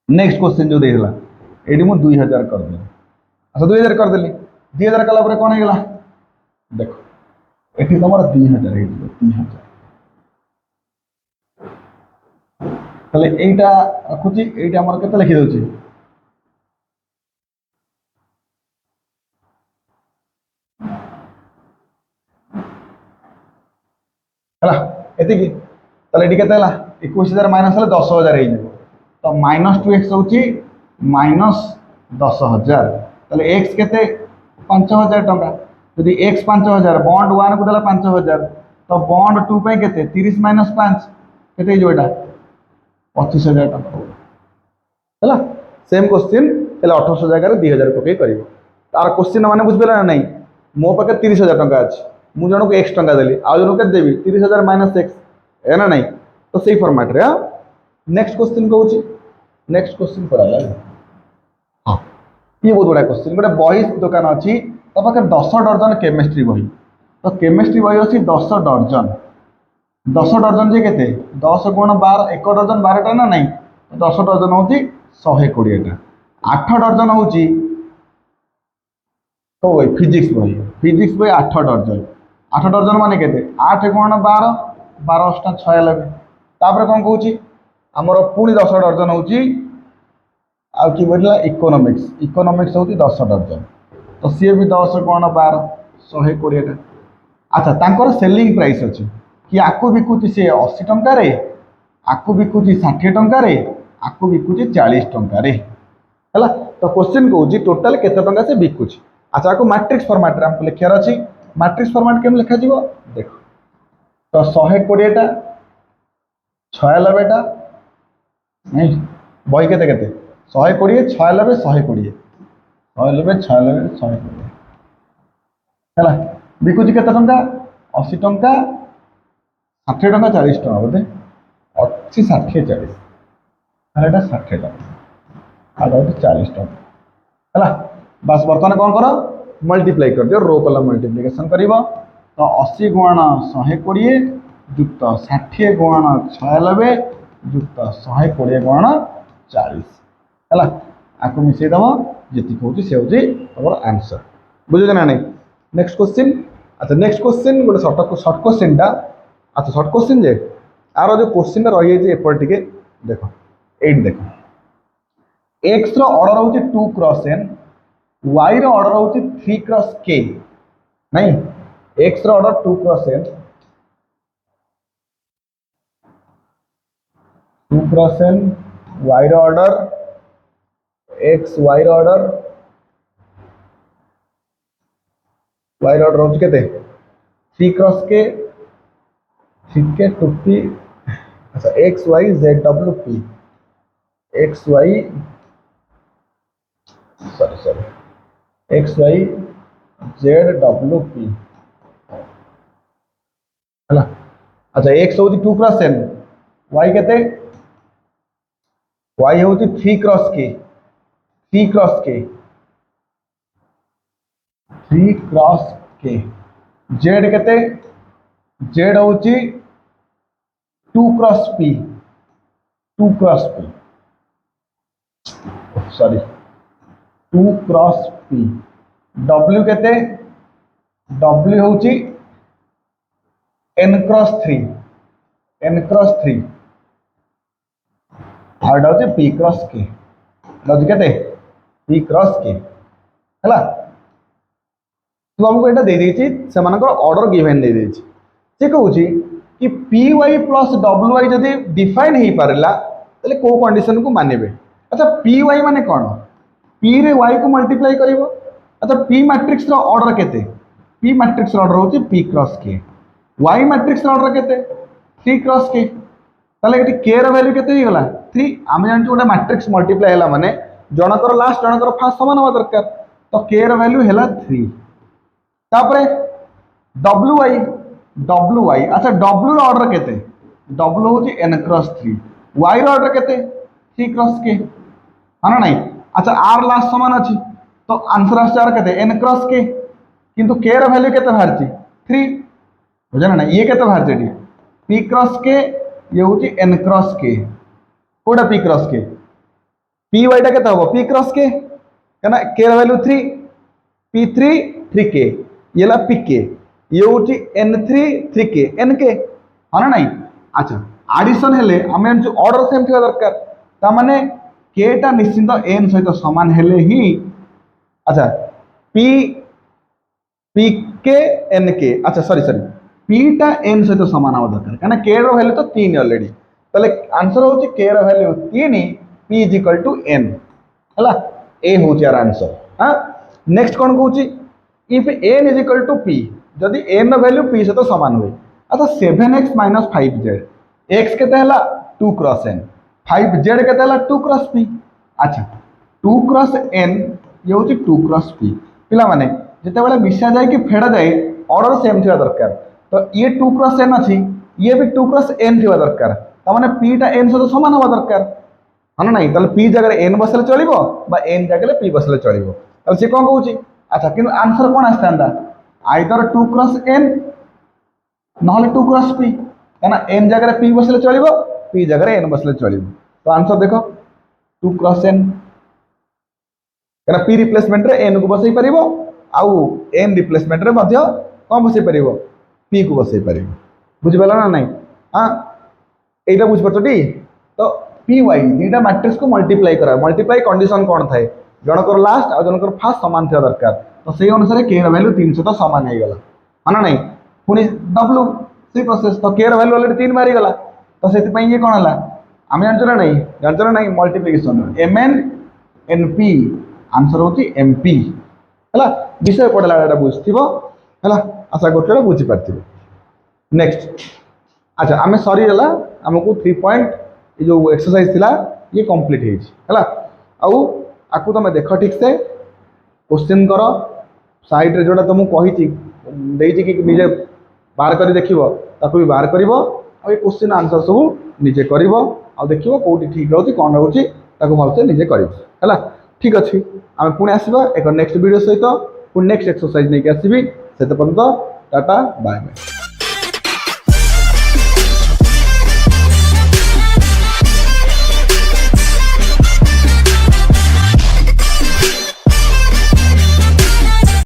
नेक्स्ट क्वेश्चन जो देला ये मुझे 2,000 कर दे अच्छा 2,000 कर देली 2,000 कला कौन होगा देखो ये तुम 2,000 3,000 ताले एटा रखुची एटा हमर केते लिखि दोची हला एति की ताले एटी केते हला 21,000 माइनस हले 10,000 हे जिवो तो -2x होची -10,000 ताले x केते 5,000 टका यदि x 5,000 बॉन्ड 1 को देला 5,000 तो बॉन्ड 2 पे केते 30 माइनस 5 केते जो एटा 25,000 टका है सेम क्वेश्चन 1800 जगह 2,000 पकई कर तार क्वेश्चन मैंने बुझिपारा ना मो पाखे 30,000 टका अच्छी मुझे जन को एक्स टका देली आउ जन के देवी 30,000 माइनस एक्स है ना नहीं तो सही फॉर्मेट रे नेक्स्ट क्वेश्चन कहूँ नेक्स्ट क्वेश्चन पड़ा हाँ ये बहुत बड़ा क्वेश्चन गोटे बही दुकान अच्छी तो पाखे 10 डर्जन केमिस्ट्री बही तो केमिस्ट्री बही अच्छी 10 डर्जन 10 डर्जन जे केते 10 गुण 12 1 डर्जन 12टा ना नहीं 10 डर्जन हूँ 120टा 8 डर्जन हूँ तो फिजिक्स बही 8 डर्जन 8 डर्जन माने केते 8 गुण 12 12 अष्टा 96 तापर कौन कहूँ आमर पुणी 10 डर्जन होची आ कि बोला इकोनॉमिक्स इकोनॉमिक्स होती 10 डर्जन तो सी भी 10 कौन 12 120 अच्छा तांकर सेलिंग प्राइस अच्छी कि आपको बिकुची सी 80 टंकार आपको बिकुची 60 टंकार आपको बिकुची 40 टंकार है तो क्वेश्चन कहूँ टोटाल केते टंका से बिकुची अच्छा आपको मैट्रिक्स फॉर्मेट रे हमको लिखार अच्छी मैट्रिक्स फॉर्मेट केम लिखा जीवो देखो तो 120 टा 96 टा नहीं बही केते केते 120 96 120 96 96 120 है बिकुची केते टंका 80 टंका 60 टंका 40 टंका बोधे 80 60 40 है 60 टंका आधा 40 टंका है बस बर्तमान कौन कर मल्टीप्लाई कर दियो रो कलम मल्टीप्लिकेशन कर तो 80 गुण 120 युक्त 60 गुण 96 युक्त 120 गुण 40 है आपको मिसेदम जी हूँ सी हूँ तुम आंसर बुझे ना नहीं नेक्स्ट क्वेश्चन अच्छा नेक्स्ट क्वेश्चन गोटे सर्ट क्वेश्चन टा अच्छा सर्ट क्वेश्चन जे आर जो क्वेश्चन रही है एपट टे देख ये देख एक्स ऑर्डर हूँ 2 क्रॉस एन वाई ऑर्डर हूँ 3 क्रॉस के नहीं X order 2 cross N 2 cross N Y order X Y order हूँ के 3 क्रॉस के ठीक है 2 पी अच्छा X Y Z W P X Y sorry X Y Z W P है अच्छा X हूँ 2 cross N Y K Y हूँ 3 cross के 3 क्रॉस के 3 क्रॉस के जेड के जेड हूँ 2 cross P 2 cross P sorry 2 cross P W K W हूँ N cross 3 N cross 3 out हूँ P cross K K P cross के है तो हमको यहाँ दे देती से ऑर्डर गिवेन दे देती से कहूँ कि P Y plus W Y जब डिफाइन हो पारा तो कौ कंडीशन को मानवे अच्छा पी वाई माने कौन पी रे वाई को मल्टीप्लाई कर अच्छा पी मैट्रिक्स ऑर्डर के पी मैट्रिक्स ऑर्डर हूँ पी क्रॉस के वाई मैट्रिक्स ऑर्डर के 3 क्रॉस के ताले के वैल्यू के गला 3 आम जानते गोटे मैट्रिक्स मल्टीप्लाई है माने जनकर लास्ट जनकर फास्ट समान हवा दरकार तो के वैल्यू है 3 तापरे डब्ल्यू वाई अच्छा डब्ल्यू ऑर्डर के डब्ल्यू हूँ एन क्रॉस 3 वाई ऑर्डर के 3 क्रॉस के हाँ ना नहीं अच्छा आर लास्ट समान अच्छी तो आंसर आर के एन क्रॉस के किंतु के वैल्यू के बाहर 3 बुझे ना ये के बाहर पी क्रॉस के ये हूँ एन क्रॉस के कौटा पी क्रॉस के पी वाईटा के पी क्रॉस के क्या के वैल्यू 3 पी 3 के ये पी के ये हूँ N3 3 के एन के हाँ ना नहीं अच्छा आडिशन हेले आम ऑर्डर सेम थी दरकार ताने केटा निश्चिंत एन सहित सामान हेले ही अच्छा पी पी के एन के अच्छा सॉरी पीटा एन सहित सामान हवा दरकार क्या के वैल्यू तो 3 ऑलरेडी ताले आंसर हूँ के वैल्यू 3 पी इज इक्वल टू एन है ए हूँ यार आंसर हाँ नेक्स्ट कौन कहूँ if N is equal to P जदि एन वैल्यू पी सहित सामान हुए अच्छा 7x माइनस 5z एक्स के 2 क्रॉस एन 5z के 2 क्रॉस पी अच्छा 2 क्रॉस एन ये हूँ 2 क्रॉस पी पिला माने जिते बड़े मिसा जाए कि फेड़ा जाए ऑर्डर सेम थी दरकार तो ये 2 क्रॉस एन अच्छी ये भी 2 क्रॉस एन थी दरकार ताने पीटा एन सहित सामान हवा दरकार हाँ ना नहीं ताले पी जगह एन बसले चलो एन जगह पी बसले चलो सी कौन कहूँ अच्छा कि आंसर कौन आसता आइदर 2 क्रॉस एन ना 2 क्रॉस पी क्या एन जगह पी बसले चलो पी जगह एन बसले चलो तो आंसर देख 2 क्रॉस एन क्या पी रिप्लेसमेंट रे एन को बसई पार आउ एन रिप्लेसमेंट रे कौन बसई पार पी को बसई पार बुझिपारा ना नहीं हाँ এইটা বুঝিপারছটি তো पी वाई दुईटा मैट्रिक्स को मल्टीप्लाई करा मल्टीप्लाई कंडीशन कौन थाए जनकर लास्ट आ जनकर फास्ट समान थिया दरकार तो से अनुसार के र वैल्यू 3 सहित समान हो गला हाँ नहीं पुणी डब्ल्यू से प्रोसेस तो के र वैल्यू ऑलरेडी 3 मारी गला तो से ये कौन है आम जानच ना नहीं multiplication M N N P answer हूँ एम पी है विषय पढ़ला यहाँ बुझे है आशा कर बुझीपार नेक्स्ट अच्छा आम सरीगला आमको 3 पॉइंट ये जो एक्सरसाइज थिला ये कंप्लीट है आउ तुम देख ठीक से क्वेश्चन कर साइड रे जोड़ा तुमको कही कि निजे बाहर कर देख ताकू भी बाहर कर ये क्वेश्चन आंसर सब निजे कर देख कौटी ठीक रोचे कौन रोचे भलसे निजे कर ठीक अच्छे आम पुणी आसवा एक नेक्स्ट वीडियो सहित पुणी नेक्स्ट एक्सरसाइज नहीं आसबि से पर्यंत टाटा बाय बाय।